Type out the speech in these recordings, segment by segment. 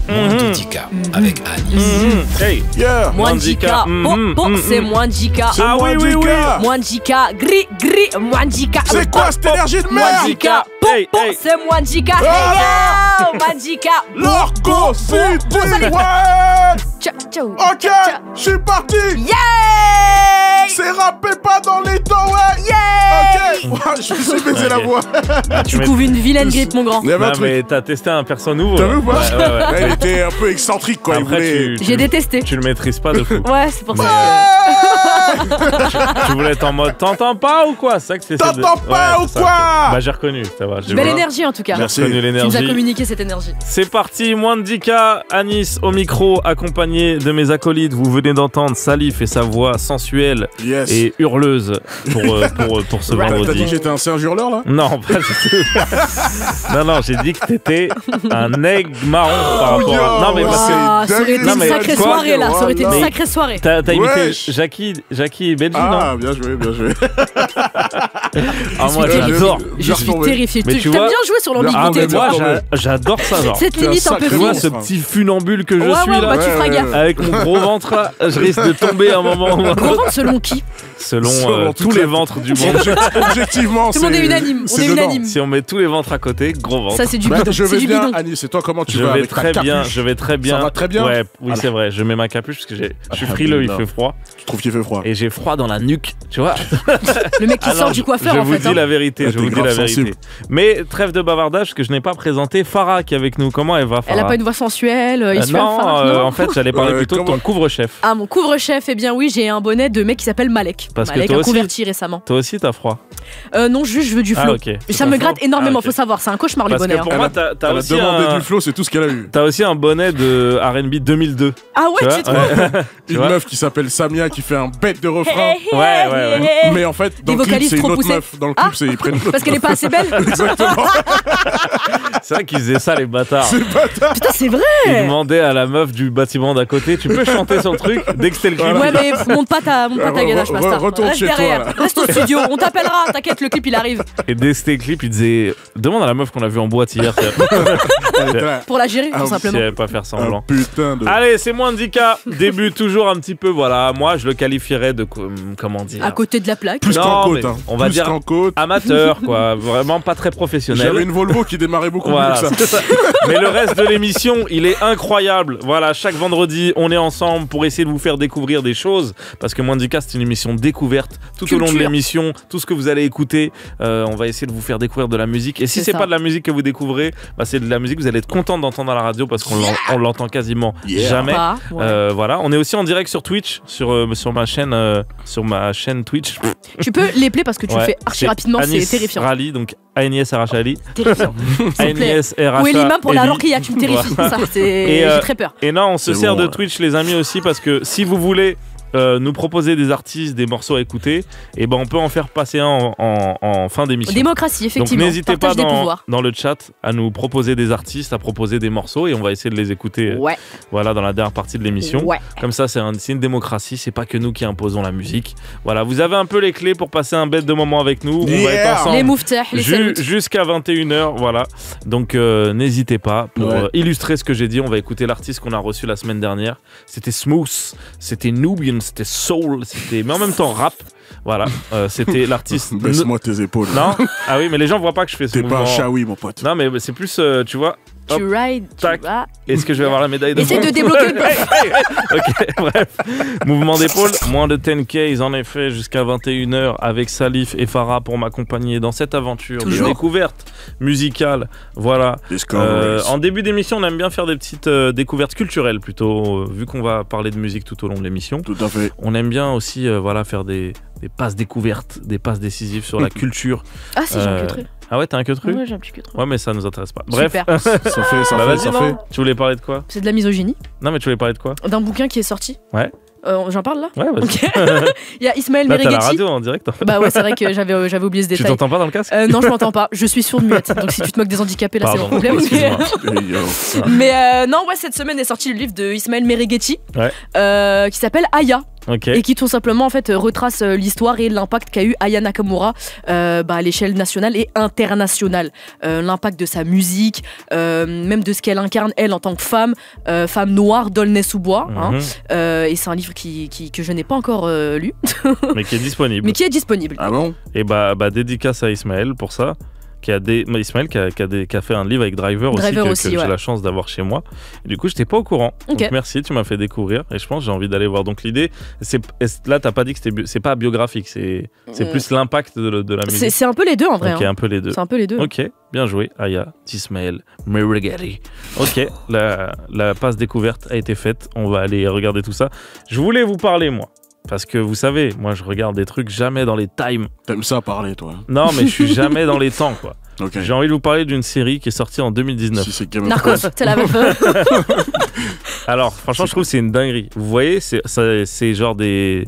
Mwandika avec Anis. Hey, Yeah. Mwandika, c'est Mwandika. C'est Mwandika. Mwandika, gris, Mwandika. C'est quoi cette énergie de merde? Mwandika, Hey, hey. c'est Mwandika. Hey yo, Mwandika. L'Orco City. Ouais. Ciao. Ok, je suis parti. Yeah. C'est rappé pas dans les temps, ouais. Yeah. Ok, ouais, je me suis baisé la voix. Tu couvres une vilaine grippe, mon grand. Il y avait un Non, truc. mais t'as testé un perso nouveau. T'as vu ou pas? Ouais. Elle était un peu excentrique, quoi. Il Après, voulait... J'ai détesté. Tu le maîtrises pas de fou. Ouais, c'est pour ça. Tu voulais être en mode t'entends pas ou quoi? C'est ça que c'est. T'entends pas ou c'est ça, quoi? ok. Bah j'ai reconnu, ça va. j'ai Belle vu. énergie en tout cas. Merci. J'ai reconnu Tu nous as l'énergie. communiqué cette énergie. C'est parti, Mwandika, Anis au micro, accompagné de mes acolytes. Vous venez d'entendre Salif et sa voix sensuelle Yes. et hurleuse pour ce T'as dit vendredi. que j'étais un singe hurleur, là? Non, pas du tout. Non, j'ai dit que t'étais un aigle marron par rapport à... Non, mais Wow. parce que Ah, ça aurait été Non, une mais sacrée quoi soirée là. Ça aurait été une Mais- sacrée soirée. t'as imité Wesh. Jackie et Benji, Ah, non? bien joué, bien joué. Ah, moi, suis j'adore. Je suis retombé. terrifiée. Mais Tu tu t'aimes vois- bien jouer sur Ah, l'ambiguïté, mais moi, toi. j'adore ça, genre. Cette C'est un limite un peu sacré Tu vois fine. ce petit funambule que je Ouais, suis ouais, là, bah tu feras gaffe. avec mon gros ventre là, je risque de tomber à un moment ou un Gros autre. ventre selon qui? Selon Selon tous toute les la- ventres du monde. Objectivement, Tout le monde c'est- est unanime. On c'est est dedans. unanime. Si on met tous les ventres à côté, gros ventre. Ça, c'est du Bah, bidon. je C'est vais du bien, bidon. Anis, et toi, comment tu Je vas vais avec ta très bien, capuche? je vais très bien. Ça va très bien? Ouais, oui, Alors. c'est vrai. Je mets ma capuche parce que je suis frileux, il fait froid. Je trouve qu'il fait froid. Et j'ai froid dans la nuque, tu vois. Le mec qui Ah sort non, du coiffeur, je en vous fait. dis hein. la vérité, Ouais, je vous t'es dis la grave vérité. sensible. Mais trêve de bavardage, parce que je n'ai pas présenté Farah qui est avec nous. Comment elle va, Farah? Elle a pas une voix sensuelle, il se fait Non, Farah, non en fait, j'allais parler Ouais, plutôt de ton comment- couvre-chef. Ah, mon couvre-chef, eh bien oui, j'ai un bonnet de mec qui s'appelle Malek. Parce que Malek toi a aussi- converti récemment. Toi aussi, t'as froid. Non, juste je veux du Ah, flow. ok. Ça me gratte énormément, Ah, ok. faut savoir, c'est un cauchemar le Parce bonnet. que pour hein. moi, t'as Elle a aussi demandé un... du flow, c'est tout ce qu'elle a eu. T'as aussi un bonnet de R&B 2002. Ah ouais, Tu tu vois trouves? Tu Une vois meuf qui s'appelle Samia qui fait un bête de refrain. Ouais. Mais en fait, dans Des le clip, vocalises c'est une trop autre poussées. meuf. Dans le clip, c'est ils prennent une autre Parce qu'elle est pas assez belle. Exactement. C'est vrai qu'ils faisaient ça, les bâtards. Putain, c'est Ils vrai. demandaient à la meuf du bâtiment d'à côté, tu peux chanter son truc dès que c'était le clip. Ouais, mais monte pas ta ganache, Basta. Retourne Reste chez toi, derrière. là. Reste au studio, on t'appellera. T'inquiète, le clip il arrive. Et dès que c'était le clip, ils disaient demande à la meuf qu'on a vue en boîte hier si Elle était là. Pour la gérer, Ah, tout si elle simplement. savait pas faire Un semblant. putain de. Allez, c'est Mwandika. Début toujours un petit peu, voilà. Moi, je le qualifierais de comment dire. À côté de la plaque. Plus Non, qu'en côte, mais hein. on va Plus dire qu'en côte. amateur, quoi. Vraiment pas très professionnel. J'avais une Volvo qui démarrait beaucoup Voilà, mieux que ça. c'est ça. Mais le reste de l'émission, il est incroyable. Voilà, chaque vendredi, on est ensemble pour essayer de vous faire découvrir des choses. Parce que Mwandika, c'est une émission découverte. Tout au long de Culture. l'émission, tout ce que vous allez écouter, on va essayer de vous faire découvrir de la musique. Et si C'est c'est ça. pas de la musique que vous découvrez, bah c'est de la musique que vous allez être content d'entendre à la radio parce qu'on on l'entend quasiment jamais. Pas, ouais. Voilà, on est aussi en direct sur Twitch, sur ma chaîne Twitch. Tu peux les player parce que tu le Ouais, fais archi c'est rapidement, c'est Anis terrifiant. Rally, donc Anis Arachali. Terrifiant. Anis RH. Où est l'imam pour la lanquilla? Tu me terrifies. Ça, Et, j'ai très peur. Et non, on se C'est sert bon, de ouais. Twitch, les amis, aussi, parce que si vous voulez nous proposer des artistes, des morceaux à écouter, et ben on peut en faire passer un en fin d'émission. Démocratie, Donc effectivement. n'hésitez pas Partage des pouvoirs. dans le chat à nous proposer des artistes, à proposer des morceaux, et on va essayer de les écouter Ouais, voilà, dans la dernière partie de l'émission. ouais. Comme ça, c'est une démocratie, c'est pas que nous qui imposons la musique. Voilà, vous avez un peu les clés pour passer un bête de moment avec nous. On va Yeah. être ensemble Les mouftah, les saluts. jusqu'à 21h, voilà. Donc n'hésitez pas. Pour Ouais. illustrer ce que j'ai dit, on va écouter l'artiste qu'on a reçu la semaine dernière. C'était Smooth, c'était Nubian, c'était Soul, c'était mais en même temps rap. Voilà, c'était l'artiste. Baisse-moi tes épaules. Non. Ah oui, mais les gens voient pas que je fais ce T'es pas mouvement. un chaoui, mon pote. Non, mais c'est plus, tu vois. Hop, Tu ride, tac. tu vas. Est-ce que je vais avoir la médaille de Essaye bronze? de débloquer une- Ok, bref. Mouvement d'épaule, moins de 10K en effet, jusqu'à 21h avec Salif et Farah pour m'accompagner dans cette aventure de Toujours. découverte musicale. Voilà. Discoveries. En début d'émission, on aime bien faire des petites découvertes culturelles plutôt, vu qu'on va parler de musique tout au long de l'émission. Tout à fait. On aime bien aussi voilà, faire des passes découvertes, des passes décisives sur la culture. Ah, si, j'ai un queutru. Ah ouais, t'as un queutru? Ouais, j'ai un petit queutru. Ouais, mais ça nous intéresse pas. Bref, Super. Ça fait, ça bah fait, vas-y, ça non. fait. Tu voulais parler de quoi? C'est de la misogynie. Non, mais tu voulais parler de quoi? D'un bouquin qui est sorti. Ouais. J'en parle là? Ouais, vas-y. Ok. Il y a Ismaël Là, t'as la Merighetti. radio en direct en fait. Bah ouais, c'est vrai que j'avais oublié ce Tu détail. t'entends pas dans le casque? Non, je m'entends pas. Je suis sourde muette. Donc si tu te moques des handicapés, là, c'est mon Pardon, problème. excuse-moi. Hey, yo. Mais non, ouais, cette semaine est sorti le livre de Ismaël Merighetti Ouais. qui s'appelle Aya. Ok. et qui tout simplement en fait retrace l'histoire et l'impact qu'a eu Aya Nakamura à l'échelle nationale et internationale. L'impact de sa musique, même de ce qu'elle incarne elle en tant que femme noire d'Aulnay-sous-Bois. Et c'est un livre que je n'ai pas encore lu, Mais qui est disponible. mais qui est disponible. Ah bon? Et dédicace à Ismaël pour ça. Ismaël qui a fait un livre avec Driver aussi, que j'ai ouais. la chance d'avoir chez moi. Et du coup, j'étais pas au courant. Ok. Donc merci, tu m'as fait découvrir. Et je pense que j'ai envie d'aller voir. Donc l'idée, là, t'as pas dit que c'est pas biographique, c'est plus l'impact de la musique. C'est un peu les deux en vrai. Ok, un peu les deux. C'est un peu les deux. Ok, bien joué, Aya, Ismaël, Miragari. Ok, la passe découverte a été faite. On va aller regarder tout ça. Je voulais vous parler, moi. Parce que vous savez, moi je regarde des trucs jamais dans les times. T'aimes ça parler, toi? Non, mais je suis jamais dans les temps, quoi. Ok. J'ai envie de vous parler d'une série qui est sortie en 2019. Si c'est Game of Narcos, Thrones. c'est la même. Alors, franchement, je trouve que c'est une dinguerie. Vous voyez, c'est genre des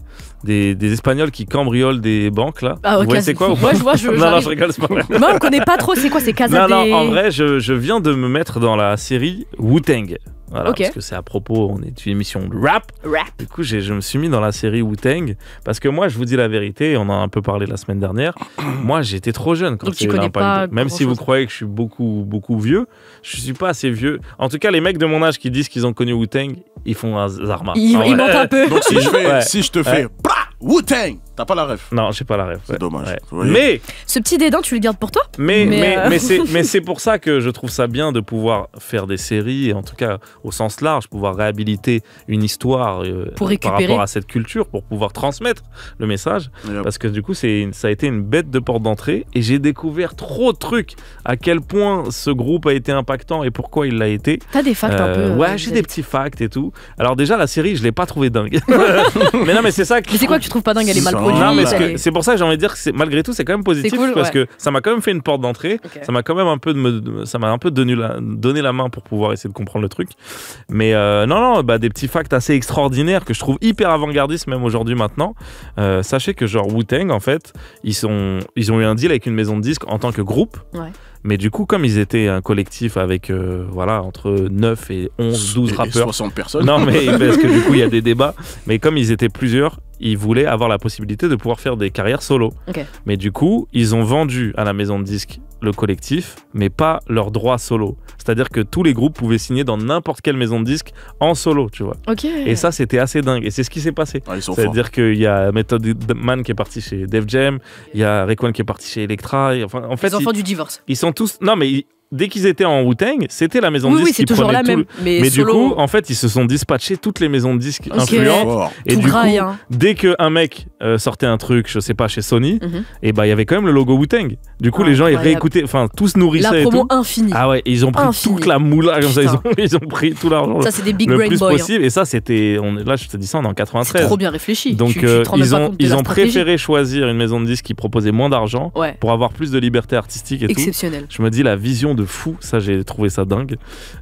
Espagnols qui cambriolent des banques, là. Ah, Vous ok. voyez, c'est quoi ou pas? Ouais, je vois. Non, je rigole, c'est pas vrai. Moi, on connaît pas trop. C'est quoi? C'est Casa Non, des... en vrai, je viens de me mettre dans la série Wu-Tang. Voilà, Ok. parce que c'est à propos, on est une émission de rap. Rap. Du coup, je me suis mis dans la série Wu-Tang parce que moi, je vous dis la vérité, on en a un peu parlé la semaine dernière. Moi, j'étais trop jeune quand Donc, il y tu a eu connais l'impact. pas Même si vous grand-chose. croyez que je suis beaucoup vieux, je suis pas assez vieux. En tout cas, les mecs de mon âge qui disent qu'ils ont connu Wu-Tang, ils font un zarma. Il Ah ouais. monte un peu. Donc si Ouais. je te fais Plah Wu-Tang, t'as pas la ref. Non, j'ai pas la ref. C'est dommage. Ouais. Vous voyez. Mais Ce petit dédain, tu le gardes pour toi? Mais Mais, c'est pour ça que je trouve ça bien de pouvoir faire des séries, et en tout cas au sens large, pouvoir réhabiliter une histoire Pour par récupérer. rapport à cette culture, pour pouvoir transmettre le message. Yep. Parce que du coup, ça a été une bête de porte d'entrée et j'ai découvert trop de trucs, à quel point ce groupe a été impactant et pourquoi il l'a été. T'as des facts un peu. Ouais, j'ai des petits facts et tout. Alors déjà, la série, je l'ai pas trouvé dingue. Mais non, mais c'est ça que Mais c'est quoi que tu trouves pas dingue? Elle est mal Non, produite. non, mais elle est- c'est pour ça que j'ai envie de dire que malgré tout, c'est quand même positif cool, parce ouais. que ça m'a quand même fait une porte d'entrée. Ok. Ça m'a quand même un peu donné la main pour pouvoir essayer de comprendre le truc. Mais non, des petits facts assez extraordinaires que je trouve hyper avant-gardistes même aujourd'hui maintenant. Sachez que genre Wu-Tang, en fait, ils ont eu un deal avec une maison de disques en tant que groupe. Ouais. Mais du coup, comme ils étaient un collectif avec entre 9 et 11, 12 Et rappeurs. 60 personnes. Non, mais parce que du coup, il y a des débats. Mais comme ils étaient plusieurs, ils voulaient avoir la possibilité de pouvoir faire des carrières solo. Ok. Mais du coup, ils ont vendu à la maison de disques le collectif, mais pas leurs droits solo. C'est-à-dire que tous les groupes pouvaient signer dans n'importe quelle maison de disques en solo, tu vois. Ok. Et ça, c'était assez dingue. Et c'est ce qui s'est passé. Ah, ils sont forts. C'est-à-dire qu'il y a Method Man qui est parti chez Def Jam, il y a Raekwon qui est parti chez Elektra. En fait, Les enfants du divorce. ils sont tous... Non, mais dès qu'ils étaient en Wu-Tang, c'était la maison de Oui, disques c'est qui toujours prenait la tout même. Mais Mais du solo, coup, en fait, ils se sont dispatchés toutes les maisons de disques Ok. influentes. Fort. Et tout du coup, graille, hein. dès qu'un mec sortait un truc, je sais pas, chez Sony, Mhm. et il y avait quand même le logo Wu-Tang. Du coup, les gens, ils Incroyable. réécoutaient, enfin, tous nourrissaient La et promo tout. infinie. Ah ouais, et ils ont pris Infini. toute la moula, comme ça, Putain. ils ont pris tout l'argent Ça, c'est des big le brain plus boys. Hein. possible. Et ça, c'était, là, je te dis ça, on est en C'est 93. trop bien réfléchi. Donc, Tu te rends même pas compte de ils la ont stratégie. préféré choisir une maison de disques qui proposait moins d'argent Ouais. pour avoir plus de liberté artistique et tout. Exceptionnel. Je me dis, la vision de fou, ça, j'ai trouvé ça dingue.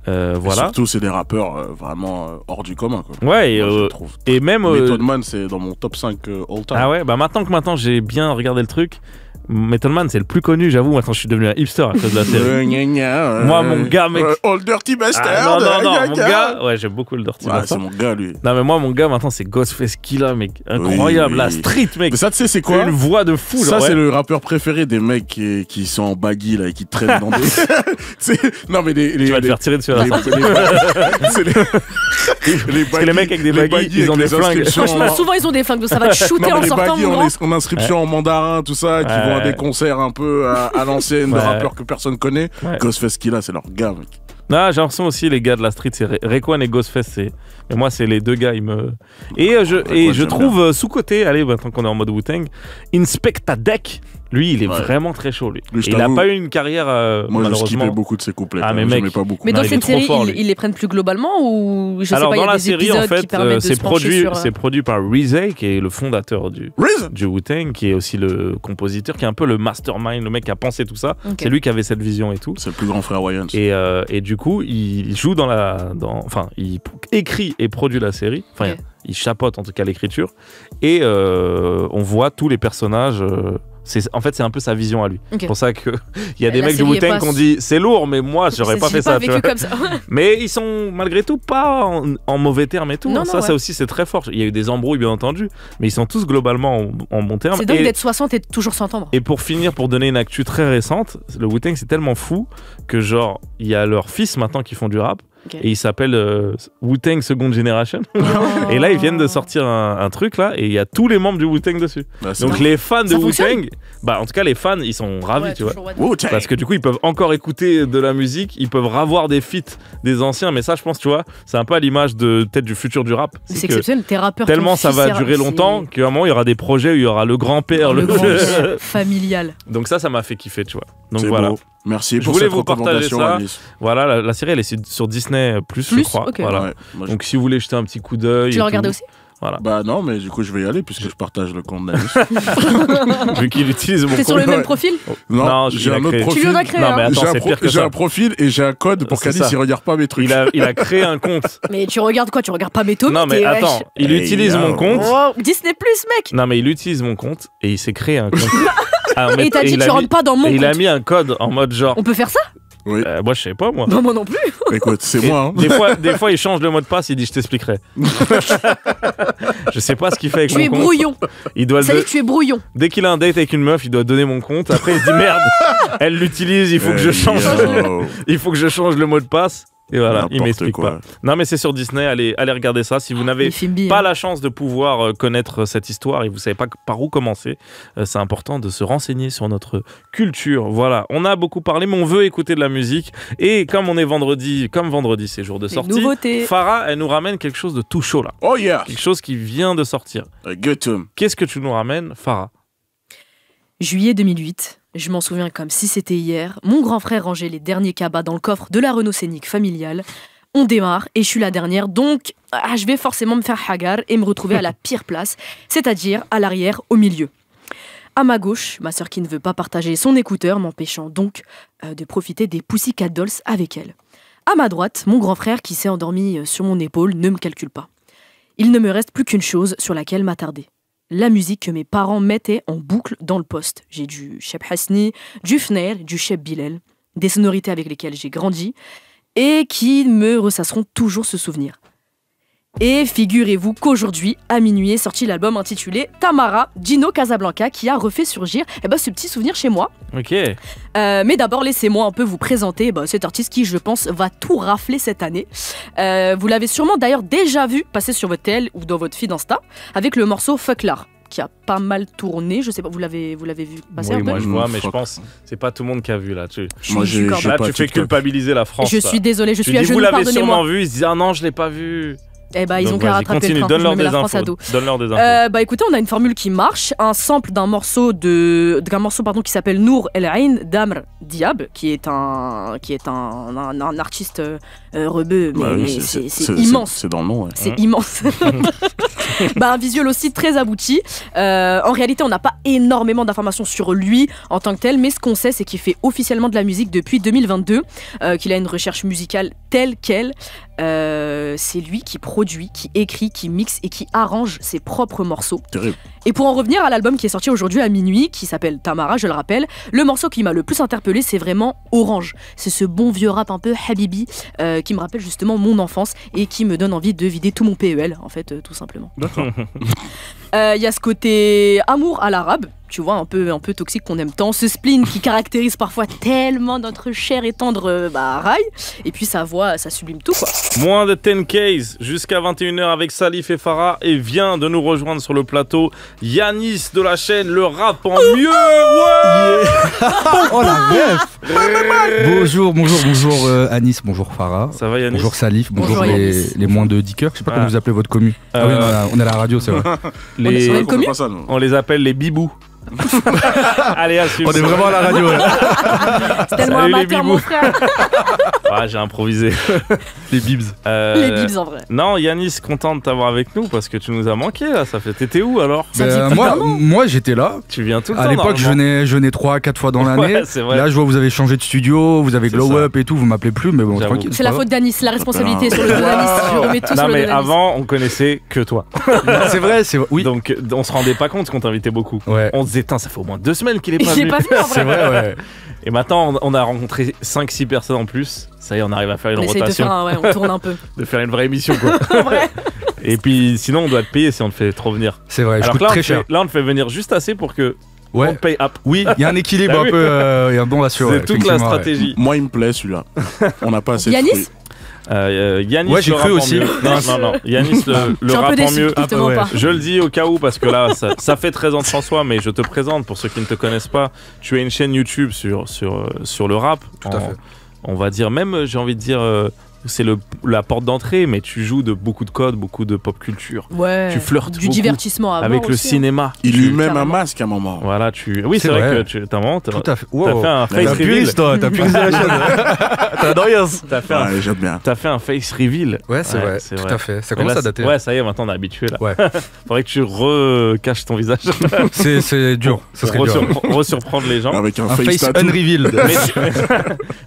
Et Voilà. surtout, c'est des rappeurs vraiment hors du commun. Quoi. Ouais, Moi, je trouve. et même. Method Man, c'est dans mon top 5 all time. Ah ouais, bah maintenant j'ai bien regardé le truc, Method Man c'est le plus connu, j'avoue, maintenant je suis devenu un hipster à cause de la série. Moi, mon gars, mec. All Dirty Bastard. Ah, non, mon gars, ouais, j'aime beaucoup le Dirty Ouais, Bastard. c'est mon gars, lui. Non, mais moi, mon gars, maintenant c'est Ghostface Killah, mec. Incroyable, Oui, la oui. street, mec. Mais ça, tu sais, c'est quoi Une voix de fou, Ça, genre, c'est ouais. le rappeur préféré des mecs qui sont en baggy, là, et qui traînent dans des. Non, mais les. Tu vas te faire tirer dessus à la fin. C'est les. Parce que les mecs avec des baggy, ils ont avec des les flingues. inscriptions Franchement, souvent, ils ont des flingues. Ça va te shooter Non, mais en les sortant, baggy mon grand. en inscription en mandarin, tout ça, qui Ouais. vont à des concerts un peu à l'ancienne de Ouais. rappeurs que personne connaît. Ouais. Ghostface Killah, c'est leur gars, mec. Non, j'ai l'impression aussi, les gars de la street, c'est Raekwon et Ghostface. Mais moi, c'est les deux gars, ils me. Et je j'aime trouve sous-côté, allez, maintenant qu'on est en mode Wu-Tang, Inspecta Deck, lui, il est Ouais. vraiment très chaud, lui. Lui, je Et il a t'avoue, pas eu une carrière, Moi, je malheureusement. skippais beaucoup de ses couplets. Ah, quand mais même, mec. j'aimais pas beaucoup. Mais dans Non, il est cette trop série, fort, lui. ils les prennent plus globalement ou je sais Alors, pas, il y dans a la des série, épisodes en fait, qui permettent de c'est se pencher produit, sur... c'est produit par Rizé, qui est le fondateur du Riz Wu-Tang, qui est aussi le compositeur, qui est un peu le mastermind, le mec qui a pensé tout ça. Ok. C'est lui qui avait cette vision et tout. C'est le plus grand frère Wayans. Et du coup, il joue enfin, il écrit et produit la série. Enfin, Ok. il chapeaute en tout cas l'écriture. Et on voit tous les personnages En fait, c'est un peu sa vision à lui. Ok. C'est pour ça qu'il y a des La mecs du série est Wu-Tang pas- qui ont dit c'est lourd, mais moi, j'aurais pas fait J'ai ça. pas tu vécu vois. comme ça. Mais ils sont malgré tout pas en mauvais termes et tout. Non, hein. non, Ça, ouais. ça aussi, c'est très fort. Il y a eu des embrouilles, bien entendu, mais ils sont tous globalement en bons termes. C'est dingue Et- d'être 60 et de toujours s'entendre. Et pour finir, pour donner une actu très récente, le Wu-Tang c'est tellement fou que genre il y a leurs fils maintenant qui font du rap Ok. et ils s'appellent Wu-Tang Second Generation. Et là ils viennent de sortir un truc là et il y a tous les membres du Wu-Tang dessus. Bah, c'est Donc bon. les fans de Ça Wu-Tang, bah en tout cas les fans ils sont ravis, Ouais, tu vois. toujours, ouais. Wu-Tang. Parce que du coup ils peuvent encore écouter de la musique, ils peuvent revoir des feats des anciens, mais ça je pense tu vois, c'est un peu à l'image de peut-être du futur du rap. C'est C'est que exceptionnel, tes rappeurs. tellement ton ça fils va est- durer c'est- longtemps qu'à un moment il y aura des projets où il y aura le grand-père, Le le grand familial. Donc ça m'a fait kiffer, tu vois. Donc C'est voilà. beau. Merci Je pour voulais cette vous partager recommandation, ça. Anis. Voilà, la série elle est sur Disney Plus, je Plus, crois. ok. Voilà. Ouais, moi, je- Donc si vous voulez jeter un petit coup d'œil, Tu et l'as regardé tout, aussi voilà. Bah non, mais du coup, je vais y aller puisque je partage le compte d'Anis. Vu qu'il utilise mon T'es sur le compte. même Ouais. profil Non, j'ai il a un autre créé. profil. Tu lui en as créé Non, un. mais attends, J'ai un c'est pro- pire que j'ai ça. un profil et j'ai un code pour C'est qu'Anis ça. il regarde pas mes trucs. Il a créé un compte. Mais tu regardes quoi? Tu regardes pas mes tomes? Non mais attends, il Hey, utilise yo. mon compte. Oh, Disney Plus, mec. Non mais il utilise mon compte et il s'est créé un compte. Et il t'a dit tu rentres pas dans mon Et il a compte. mis un code en mode genre. On peut faire ça? Oui, Moi je sais pas moi. Non, moi non plus. écoute, c'est Et moi. Hein. des fois, il change le mot de passe, il dit je t'expliquerai. Je sais pas ce qu'il fait avec Tu mon es compte. brouillon. Il doit Ça le dit que tu es brouillon. Dès qu'il a un date avec une meuf, il doit donner mon compte. Après, il se dit merde, elle l'utilise, il faut que je change. Yo. Il faut que je change le mot de passe. Et voilà, il N'importe m'explique quoi. pas. Non, mais c'est sur Disney, allez regarder ça. Si vous n'avez Les films bien. pas la chance de pouvoir connaître cette histoire et vous savez pas par où commencer, c'est important de se renseigner sur notre culture. Voilà, on a beaucoup parlé, mais on veut écouter de la musique. Et comme on est vendredi, c'est jour de Les sortie, nouveautés. Farah, elle nous ramène quelque chose de tout chaud là. Oh yeah, Quelque chose qui vient de sortir. good to him. Qu'est-ce que tu nous ramènes, Farah? Juillet 2008, je m'en souviens comme si c'était hier, mon grand frère rangeait les derniers cabas dans le coffre de la Renault Scénic familiale. On démarre et je suis la dernière, donc je vais forcément me faire hagar et me retrouver à la pire place, c'est-à-dire à l'arrière, au milieu. À ma gauche, ma sœur qui ne veut pas partager son écouteur, m'empêchant donc de profiter des Pussycat Dolls avec elle. À ma droite, mon grand frère qui s'est endormi sur mon épaule ne me calcule pas. Il ne me reste plus qu'une chose sur laquelle m'attarder. La musique que mes parents mettaient en boucle dans le poste. J'ai du Cheb Hasni, du Fner, du Cheb Bilal, des sonorités avec lesquelles j'ai grandi et qui me ressasseront toujours ce souvenir. Et figurez-vous qu'aujourd'hui, à minuit, est sorti l'album intitulé Tamara, Gino Casablanca, qui a refait surgir ce petit souvenir chez moi. Ok. Mais d'abord, laissez-moi un peu vous présenter cet artiste qui, je pense, va tout rafler cette année. Vous l'avez sûrement d'ailleurs déjà vu passer sur votre TL ou dans votre feed Insta avec le morceau Fuck l'art, qui a pas mal tourné. Je sais pas, vous l'avez vu passer Oui, un peu? moi je vois, mais je Fuck. pense c'est pas tout le monde qui a vu là. Moi, j'ai d'accord. j'ai Là, pas tu fais TikTok. culpabiliser la France. Je là. suis désolée, je Tu suis à dis, vous genoux, l'avez pardonnez-moi. sûrement vu, ils se disent ah non, je l'ai pas vu. Eh ben, ils Donc, ont qu'à vas-y, rattraper continue, le train. Je donne-leur me mets des la France à infos. dos. Donne-leur des infos. Écoutez, on a une formule qui marche, un sample d'un morceau qui s'appelle Nour El Ain d'Amr Diab, qui est un artiste rebeu, mais Bah oui, c'est immense. C'est dans le nom, ouais. C'est immense. Un visuel aussi très abouti. En réalité, on n'a pas énormément d'informations sur lui en tant que tel, mais ce qu'on sait, c'est qu'il fait officiellement de la musique depuis 2022, qu'il a une recherche musicale telle qu'elle. C'est lui qui produit, qui écrit, qui mixe et qui arrange ses propres morceaux. Terrible. Et pour en revenir à l'album qui est sorti aujourd'hui à minuit, qui s'appelle Tamara, je le rappelle, le morceau qui m'a le plus interpellé, c'est vraiment Orange. C'est ce bon vieux rap un peu habibi qui me rappelle justement mon enfance et qui me donne envie de vider tout mon PEL, en fait, tout simplement. D'accord. Il y a ce côté amour à l'arabe, tu vois, un peu toxique qu'on aime tant, ce spleen qui caractérise parfois tellement notre cher et tendre Rai, et puis sa voix, ça sublime tout, quoi. Moins de 10Ks jusqu'à 21h avec Salif et Farah et vient de nous rejoindre sur le plateau Yanis de la chaîne Le Rap en Mieux. Ouais. Oh la ref. Bonjour Anis, bonjour Farah. Ça va Yanis? Bonjour Salif, bonjour, Bonjour, les, Yanis. les moins de 10 cœurs. Je sais pas Ah. comment vous appelez votre commu. Ah oui, on est à la radio, c'est vrai. On est sur Les... le On fait commu pas ça, nous. On les appelle les bibous. Allez, assume. On est vraiment à la radio. C'est tellement Salut, les amateur, bibous. mon frère. Ah, j'ai improvisé. Les bibs. Les bibs, en vrai. Non, Yanis, content de t'avoir avec nous parce que tu nous as manqué là. Ça fait. T'étais où alors? Ça faisait Ben, plus d'un an. moi j'étais là. Tu viens tout le À temps. l'époque, je venais 3-4 fois dans l'année. Ouais, c'est vrai. Là, je vois vous avez changé de studio, vous avez C'est glow ça. up et tout, vous m'appelez plus, mais bon, J'avoue. tranquille. C'est la faute d'Anis, la responsabilité Ah. sur le dos d'Anis. Je remets tout Non sur le mais dos d'Anis. avant on connaissait que toi. C'est vrai, c'est oui. Donc on se rendait pas compte qu'on t'invitait beaucoup. Ouais. On se disait, putain, ça fait au moins 2 semaines qu'il est pas Il est venu. pas venu en C'est vrai. vrai, ouais. Et maintenant, on a rencontré 5-6 personnes en plus. Ça y est, on arrive à faire une On essaye de rotation, faire on tourne un peu. de faire une vraie émission, quoi. En vrai. Et puis, sinon, on doit te payer si on te fait trop venir. C'est vrai, je Alors coûte que là, très cher. là, on te fait venir juste assez pour que on Ouais. te paye up. Oui, il y a un équilibre T'as un vu peu, il y a un bon ratio. C'est ouais, toute la effectivement, ouais. stratégie. Moi, il me plaît celui-là. On n'a pas assez de Yanis fruits. Yanis, Ouais, j'ai le cru rap en aussi. mieux. Non. Yanis, le Je suis un rap peu en déçu, mieux. je te mens ouais. pas. Je le dis au cas où parce que là, ça fait 13 ans de François, mais je te présente pour ceux qui ne te connaissent pas. Tu as une chaîne YouTube sur le rap. Tout à fait. On va dire, même, j'ai envie de dire, c'est la porte d'entrée, mais tu joues de beaucoup de codes, beaucoup de pop culture. Ouais. Tu flirtes du beaucoup divertissement à avec mort le aussi, hein. cinéma. Il eut même un Carrément. masque à un moment. Voilà, oui, c'est C'est vrai vrai. que t'as vraiment. Tout à fait. T'as Wow. fait un T'as face T'as reveal. puriste, toi, t'as puriste de la chaîne. T'as Dorian. Ouais, j'aime bien. T'as fait un face reveal. Ouais, c'est vrai, tout à fait. Ça Mais commence là, à dater. Ouais, ça y est, maintenant on est habitué là. Ouais. Faudrait que tu recaches ton visage. C'est dur, ça serait Pour dur. resurprendre les gens. Avec un Un face face tattoo. unrevealed.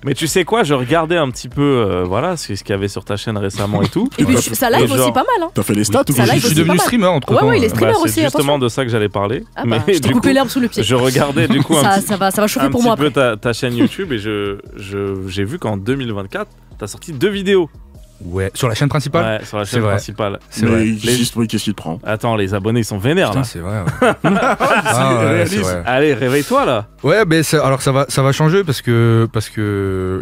Mais tu sais quoi, je regardais un petit peu voilà, ce qu'il y avait sur ta chaîne récemment et tout. Et puis ça live Et genre- aussi pas mal. Hein. T'as fait les stats ou Ça quoi? live Je suis aussi devenu pas mal. streamer entre temps. Ouais, il est streamer C'est aussi, justement attention. de ça que j'allais parler. Ah bah, Mais je t'ai du coupé coup, l'herbe sous le pied. je regardais du coup un Ça va chauffer un pour petit moi peu après. ta chaîne YouTube et j'ai vu qu'en 2024, t'as sorti 2 vidéos. Ouais, sur la chaîne principale. Ouais, sur la C'est chaîne vrai. principale. C'est vrai. Mais juste pour qu'est-ce qu'il te prend? Attends, les abonnés ils sont vénères Putain, là. c'est vrai. Ouais. Ah, ouais, réalise. c'est vrai. Allez, réveille-toi là. Ouais, mais alors ça va changer parce que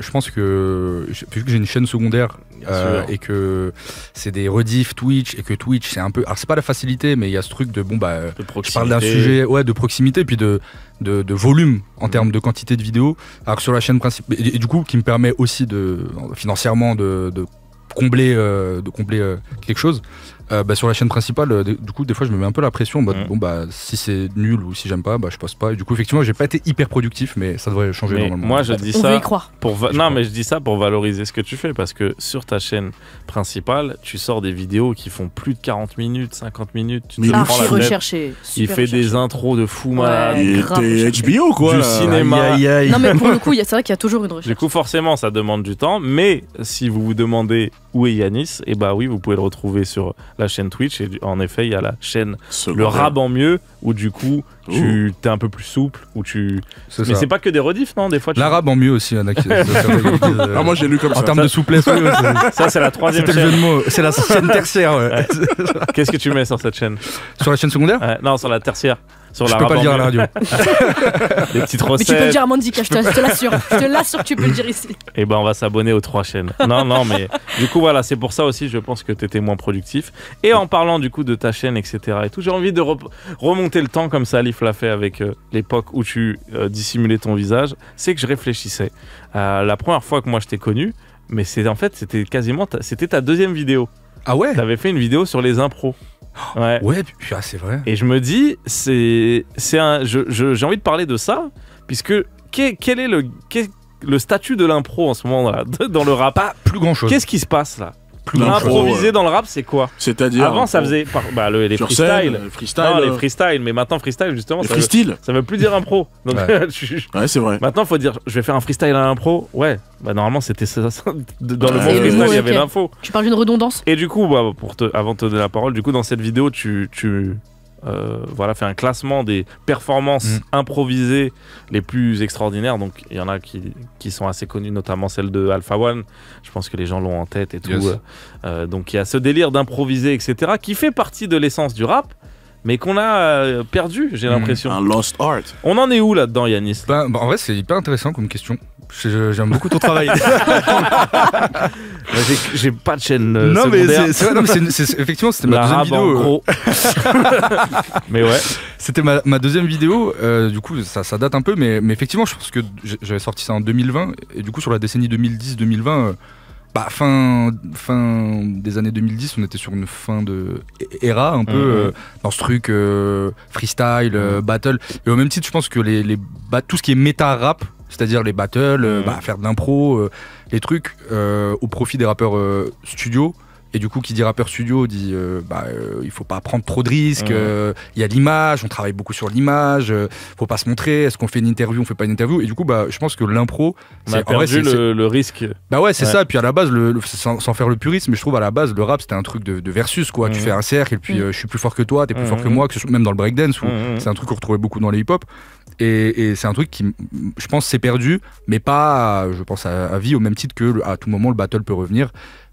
je pense que vu que j'ai une chaîne secondaire sûr. et que c'est des rediffs Twitch et que Twitch c'est un peu, alors c'est pas la facilité, mais il y a ce truc de De je parle d'un sujet de proximité puis de volume en termes de quantité de vidéos. Alors que sur la chaîne principale et du coup qui me permet aussi financièrement de combler quelque chose. Sur la chaîne principale, du coup, des fois, je me mets un peu la pression. Si c'est nul ou si j'aime pas, je poste pas. Et du coup, effectivement, j'ai pas été hyper productif, mais ça devrait changer Mais normalement. moi je dis On veut ça y croire. mais je dis ça pour valoriser ce que tu fais parce que sur ta chaîne principale, tu sors des vidéos qui font plus de 40 minutes, 50 minutes. Tu te Mais prends Archi la tête. recherché. Il super fait des recherché. intros de fou Ouais. malade. Il grave était recherché. HBO quoi. Du là. cinéma. Aïe, aïe, aïe. Non mais pour le coup, c'est vrai qu'il y a toujours une Du recherche. coup, forcément, ça demande du temps. Mais si vous vous demandez où est Yanis, et bah oui, vous pouvez le retrouver sur la chaîne Twitch. Et en effet, il y a la chaîne Le Rap en mieux, où du coup, tu t'es un peu plus souple. Où tu... C'est Mais ça. c'est pas que des rediffs, non? Des fois, tu... L'arabe en mieux aussi, il y en a qui disent, Ah, moi j'ai lu comme en ça. termes de souplesse, oui, Ça, c'est la troisième c'était le jeu chaîne. de mots. C'est la chaîne tertiaire. Ouais. Qu'est-ce que tu mets sur cette chaîne? Sur la chaîne secondaire, Non, sur la tertiaire. Sur je la peux Rap pas le en dire à la mieux. radio. Des petites Mais tu peux le recettes. dire à Mandika, je te l'assure. Je te l'assure que tu peux le dire ici. Et ben on va s'abonner aux 3 chaînes. Non, mais du coup voilà, c'est pour ça aussi je pense que t'étais moins productif. Et en parlant du coup de ta chaîne, etc. et tout, j'ai envie de remonter le temps comme Salif l'a fait avec l'époque où tu dissimulais ton visage. C'est que je réfléchissais. La première fois que moi je t'ai connu, mais c'était quasiment c'était ta deuxième vidéo. Ah ouais. T'avais fait une vidéo sur les impros. Ouais. Ouais, puis c'est vrai. Et je me dis, j'ai envie de parler de ça, puisque quel est le statut de l'impro en ce moment là, dans le rap? Pas plus grand chose. Qu'est-ce qui se passe là? Plus L'impro, grand chose. Improviser dans le rap, c'est quoi? C'est-à-dire. Avant, ça faisait les sur freestyles. scène, freestyle. Non, les freestyles, mais maintenant freestyle justement, Les ça veut, freestyle. ça veut plus dire impro. Donc Ouais. Ouais, c'est vrai. maintenant, faut dire, je vais faire un freestyle à l'impro. Ouais, normalement c'était ça. Dans le mot Ouais, freestyle, il y avait ok. l'info. Tu parles d'une redondance. Et du coup, avant de te donner la parole, du coup, dans cette vidéo, tu fais un classement des performances improvisées les plus extraordinaires. Donc, il y en a qui sont assez connues, notamment celle de Alpha One. Je pense que les gens l'ont en tête et tout. Yes. Donc, il y a ce délire d'improviser, etc., qui fait partie de l'essence du rap, mais qu'on a perdu, j'ai l'impression. Un lost art. On en est où là-dedans, Yanis? En vrai, c'est hyper intéressant comme question. J'aime beaucoup ton travail. J'ai pas de chaîne Non, mais secondaire. c'est vrai, non, mais effectivement, c'était ma deuxième L'arabe en vidéo. gros. Mais ouais. C'était ma deuxième vidéo. Du coup, ça date un peu, mais effectivement, je pense que j'avais sorti ça en 2020. Et du coup, sur la décennie 2010-2020, fin des années 2010, on était sur une fin de era un peu dans ce truc freestyle, battle. Et au même titre, je pense que tout ce qui est méta-rap, c'est-à-dire les battles, faire de l'impro, les trucs au profit des rappeurs studio, Et du coup, qui dit rappeur studio dit il faut pas prendre trop de risques. Il y a l'image, on travaille beaucoup sur l'image. Faut pas se montrer. Est-ce qu'on fait une interview, on fait pas une interview? Et du coup, je pense que l'impro, on a perdu le risque. Bah ouais, c'est ça. Puis à la base, sans faire le purisme, mais je trouve à la base, le rap c'était un truc de versus quoi. Tu fais un cercle et puis je suis plus fort que toi, t'es plus fort que moi, même dans le breakdance, c'est un truc qu'on retrouvait beaucoup dans les hip-hop. Et c'est un truc qui, je pense, s'est perdu, mais pas, je pense, à vie, au même titre que à tout moment le battle peut revenir.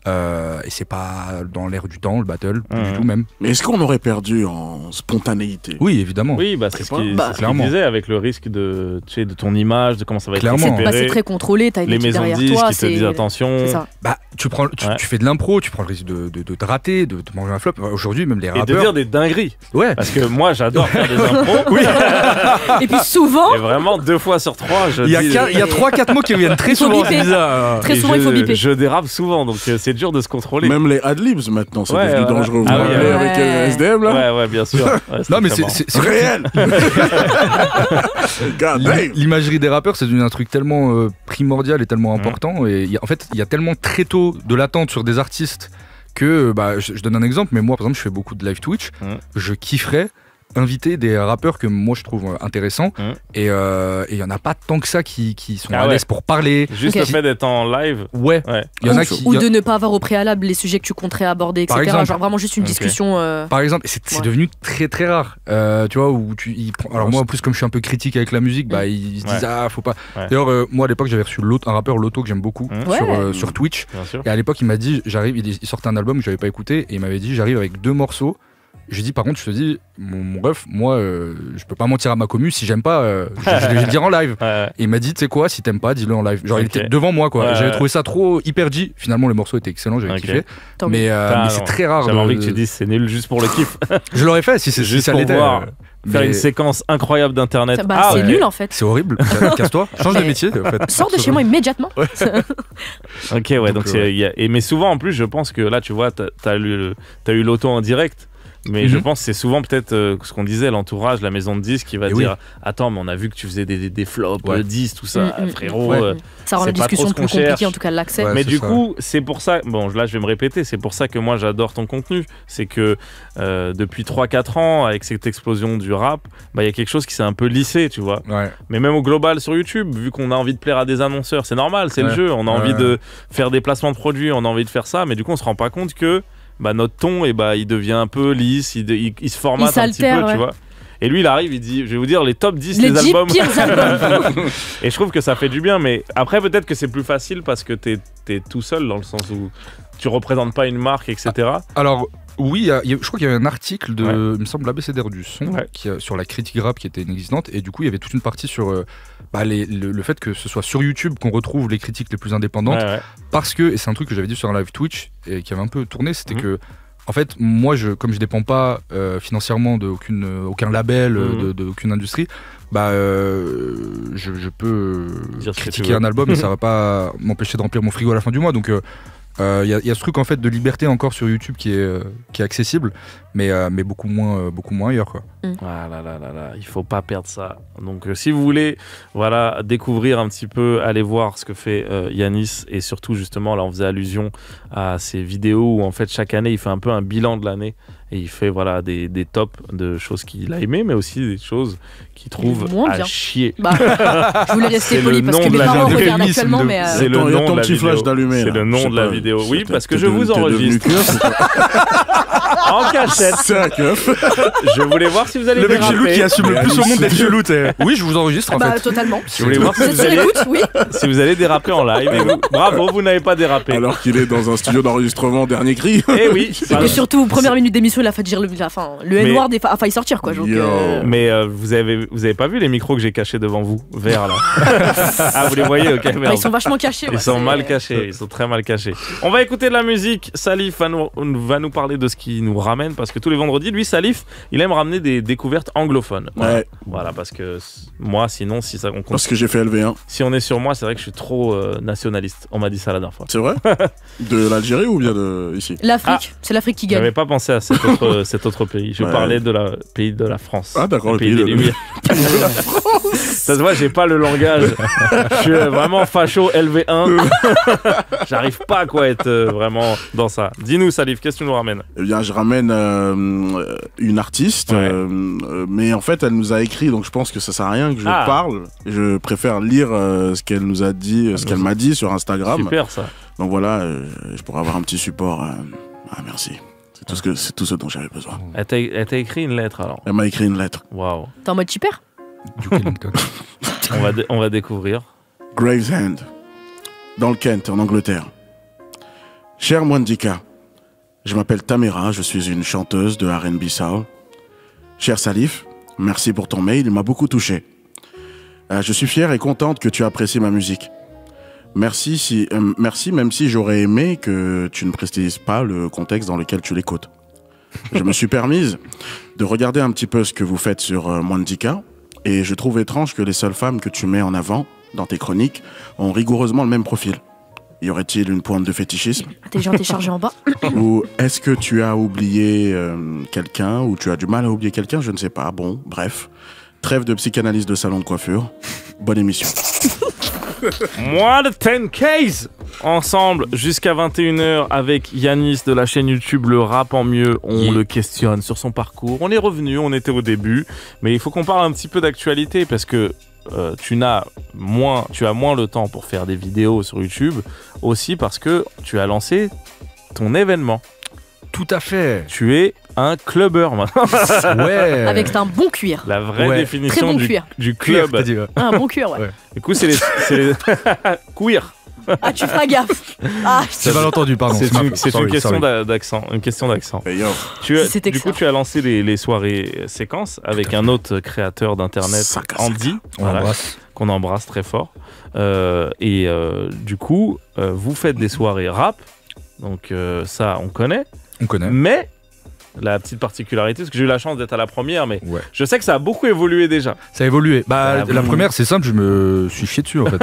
Et c'est pas dans l'air du temps le battle, du tout même. Mais est-ce qu'on aurait perdu en spontanéité? Oui, évidemment. Oui, c'est ce qu'il disait, avec le risque de ton image, de comment ça va être récupéré. C'est très contrôlé, t'as une les équipe maisons de derrière disques toi, qui te disent attention. C'est ça. Tu fais de l'impro, tu prends le risque de te rater, de te manger un flop. Aujourd'hui, même les rappeurs. Et de dire des dingueries. Ouais. Parce que moi, j'adore faire des impros. Oui. Et puis souvent. Et vraiment, 2 fois sur 3, il y a 3-4 mots qui reviennent très souvent. C'est bizarre. Très souvent, il faut biper. Je dérape souvent, donc c'est dur de se contrôler. Même les adlibs maintenant, c'est devenu dangereux. Vous rappelez avec SDM là? Ouais, bien sûr. Non, mais c'est réel. L'imagerie des rappeurs, c'est devenu un truc tellement primordial et tellement important. Et en fait, il y a tellement très tôt de l'attente sur des artistes que, je donne un exemple, mais moi, par exemple, je fais beaucoup de live Twitch. Je kifferais inviter des rappeurs que moi je trouve intéressants et il y en a pas tant que ça qui sont à l'aise pour parler. Juste le fait d'être en live. Ouais. Il y en a ou de ne pas avoir au préalable les sujets que tu compterais aborder, etc. Exemple. Genre vraiment juste une discussion. Par exemple, c'est devenu très très rare. Tu vois, où alors moi en plus comme je suis un peu critique avec la musique, ils se disent faut pas. D'ailleurs moi à l'époque j'avais reçu un rappeur Loto que j'aime beaucoup sur Twitch. Et à l'époque il m'a dit il sortait un album que j'avais pas écouté et il m'avait dit j'arrive avec 2 morceaux. J'ai dit par contre je te dis mon ref moi je peux pas mentir à ma commu si j'aime pas je vais le dire en live. Et il m'a dit tu sais quoi si t'aimes pas dis-le en live, genre il était devant moi quoi. J'avais trouvé ça trop hyper G, finalement le morceau était excellent, j'avais kiffé mais c'est très rare. J'avais envie que tu dises c'est nul juste pour le kiff. Je l'aurais fait si ça l'était. Faire une séquence incroyable d'internet. C'est nul en fait. C'est horrible. Casse-toi, change de métier en fait. Sors de chez moi immédiatement. Ok donc mais souvent en plus je pense que là tu vois t'as eu l'auto en direct. Mais je pense que c'est souvent peut-être ce qu'on disait, l'entourage, la maison de disques qui va dire attends mais on a vu que tu faisais des flops, 10, tout ça, frérot. Ça rend la discussion plus compliquée, en tout cas l'accès. Mais du coup, c'est pour ça, bon là je vais me répéter, c'est pour ça que moi j'adore ton contenu. C'est que depuis 3-4 ans, avec cette explosion du rap, il y a quelque chose qui s'est un peu lissé, tu vois. Mais même au global sur YouTube, vu qu'on a envie de plaire à des annonceurs, c'est normal, c'est le jeu. On a envie de faire des placements de produits, on a envie de faire ça, mais du coup on se rend pas compte que notre ton il devient un peu lisse, il se formate un petit peu, tu vois. Et lui il arrive, il dit je vais vous dire les top 10 des albums. Pires albums. Et je trouve que ça fait du bien, mais après peut-être que c'est plus facile parce que t'es tout seul dans le sens où tu représentes pas une marque, etc. Alors oui, je crois qu'il y avait un article il me semble l'ABCDR du son sur la critique rap qui était inexistante, et du coup il y avait toute une partie sur le fait que ce soit sur YouTube qu'on retrouve les critiques les plus indépendantes, parce que, et c'est un truc que j'avais dit sur un live Twitch et qui avait un peu tourné, c'était que en fait moi comme je dépends pas financièrement d'aucun label, d'aucune industrie, je peux critiquer un album et ça va pas m'empêcher de remplir mon frigo à la fin du mois, donc il y a ce truc en fait de liberté encore sur YouTube qui est accessible, mais beaucoup moins ailleurs quoi. Il faut pas perdre ça. Donc si vous voulez découvrir un petit peu, allez voir ce que fait Yanis, et surtout justement là on faisait allusion à ces vidéos où en fait chaque année il fait un peu un bilan de l'année et il fait des tops de choses qu'il a aimées, mais aussi des choses qu'il trouve à chier. Je voulais rester poli parce que mes parents regardent actuellement, mais c'est le nom de la petit flash vidéo. d'allumé. C'est le nom de la vidéo. Oui, parce que je vous enregistre en cachette. C'est un keuf. Je voulais voir si vous allez le mec déraper. chelou qui assume le plus au monde d'être chelou. Oui, je vous enregistre en fait. Totalement. Je voulais voir si vous allez déraper en live. Bravo, vous n'avez pas dérapé. Alors qu'il est dans un studio d'enregistrement dernier cri. Et oui. Et surtout, première minute d'émission, il a fait dire le N-word a failli sortir quoi. Mais vous avez pas vu les micros que j'ai cachés devant vous, verts là. Ah, vous les voyez, ok. Ils sont vachement cachés. Ils sont mal cachés, ils sont très mal cachés. On va écouter de la musique. Salif va nous parler de ce qui nous ramène, parce que tous les vendredis, lui, Salif, il aime ramener des découvertes anglophones. Voilà, parce que moi, sinon, si ça on compte. Parce que j'ai fait LV1. Si on est sur moi, c'est vrai que je suis trop nationaliste. On m'a dit ça la dernière fois. C'est vrai? De l'Algérie ou bien de ici? L'Afrique, c'est l'Afrique qui gagne. J'avais pas pensé à cette cet autre pays. Je Ouais. parlais de la pays de la France. Ah, d'accord, le le pays pays des de- Lumières. Ça se voit, j'ai pas le langage. Je suis vraiment facho LV1. J'arrive pas quoi à être vraiment dans ça. Dis-nous, Salif, qu'est-ce que tu nous ramènes? Eh bien, je ramène une artiste, Ouais. mais en fait, elle nous a écrit, donc je pense que ça sert à rien que je parle. Je préfère lire ce qu'elle nous a dit, ce qu'elle m'a dit sur Instagram. Super ça. Donc voilà, je pourrais avoir un petit support. Merci. C'est tout ce dont j'avais besoin. Elle t'a écrit une lettre alors. Elle m'a écrit une lettre. Waouh. T'es en mode super? Duke Ellington. On va découvrir. Gravesend, dans le Kent, en Angleterre. Cher Mwandika, je m'appelle Tamara, je suis une chanteuse de R&B Soul. Cher Salif, merci pour ton mail, il m'a beaucoup touché. Je suis fière et contente que tu apprécies ma musique. Merci, même si j'aurais aimé que tu ne précises pas le contexte dans lequel tu l'écoutes. Je me suis permise de regarder un petit peu ce que vous faites sur Mwandika, et je trouve étrange que les seules femmes que tu mets en avant dans tes chroniques ont rigoureusement le même profil. Y aurait-il une pointe de fétichisme? T'es gentil chargé en bas. Ou est-ce que tu as oublié quelqu'un, ou tu as du mal à oublier quelqu'un? Je ne sais pas. Bon, bref. Trêve de psychanalyse de salon de coiffure. Bonne émission. Moins de 10 Ks ensemble jusqu'à 21h avec Yanis de la chaîne YouTube Le Rap en Mieux. On le questionne sur son parcours. On est revenu, on était au début, mais il faut qu'on parle un petit peu d'actualité parce que tu as moins le temps pour faire des vidéos sur YouTube, aussi parce que tu as lancé ton événement. Tout à fait. Tu es un clubbeur maintenant. Ouais. Avec un bon cuir. La vraie Ouais. définition Très bon du cuir. Cuir, club. t'as dit, ouais. Ah, un bon cuir, ouais. Ouais. Du coup, c'est les queer. Ah, tu feras gaffe. Ah, J'ai mal entendu, pardon. C'est une Sorry, question sorry. d'accent. Une question d'accent. Hey, yo. C'est Du texan. coup, tu as lancé les soirées séquences avec un autre créateur d'internet, Saka, Andy, On voilà, l'embrasse. qu'on embrasse très fort. Du coup, vous faites des soirées rap, donc ça, on connaît. On connaît. Mais la petite particularité, parce que j'ai eu la chance d'être à la première, mais Ouais. je sais que ça a beaucoup évolué déjà. Ça a évolué. Bah, Ah, la bon. première, c'est simple, je me suis chié dessus en fait.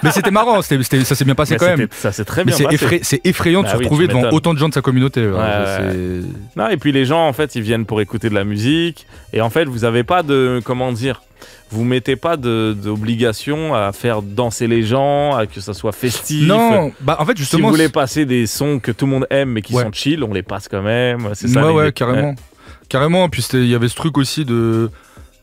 Mais c'était marrant, ça s'est bien passé Mais quand même. ça s'est très Mais bien passé. c'est effrayant de Bah se oui, retrouver tu devant m'étonnes. autant de gens de sa communauté. Non, et puis les gens, en fait, ils viennent pour écouter de la musique. Et en fait, vous avez pas de, comment dire, vous mettez pas d'obligation à faire danser les gens, à que ça soit festif. Non, bah en fait Si vous justement. voulez passer des sons que tout le monde aime mais qui Ouais. sont chill, on les passe quand même. C'est ça. Ouais, l'idée. ouais, carrément. Carrément, puis il y avait ce truc aussi de.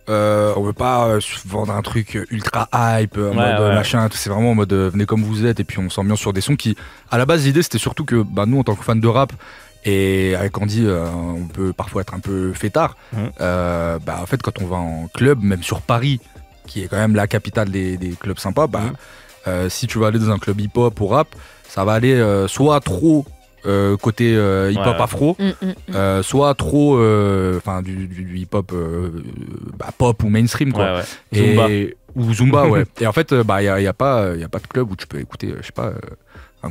On veut pas se vendre un truc ultra hype, en mode ouais. machin, c'est vraiment en mode venez comme vous êtes, et puis on s'ambiance sur des sons qui, à la base, l'idée c'était surtout que bah, nous, en tant que fans de rap, et avec Andy, on peut parfois être un peu fêtard. Bah, en fait, quand on va en club, même sur Paris, qui est quand même la capitale des clubs sympas, bah, si tu vas aller dans un club hip-hop ou rap, ça va aller soit trop côté hip-hop Ouais. afro, soit trop du hip-hop pop ou mainstream quoi. Ouais, ouais. Et ou Zumba ouais. Et en fait bah y a pas de club où tu peux écouter je sais pas un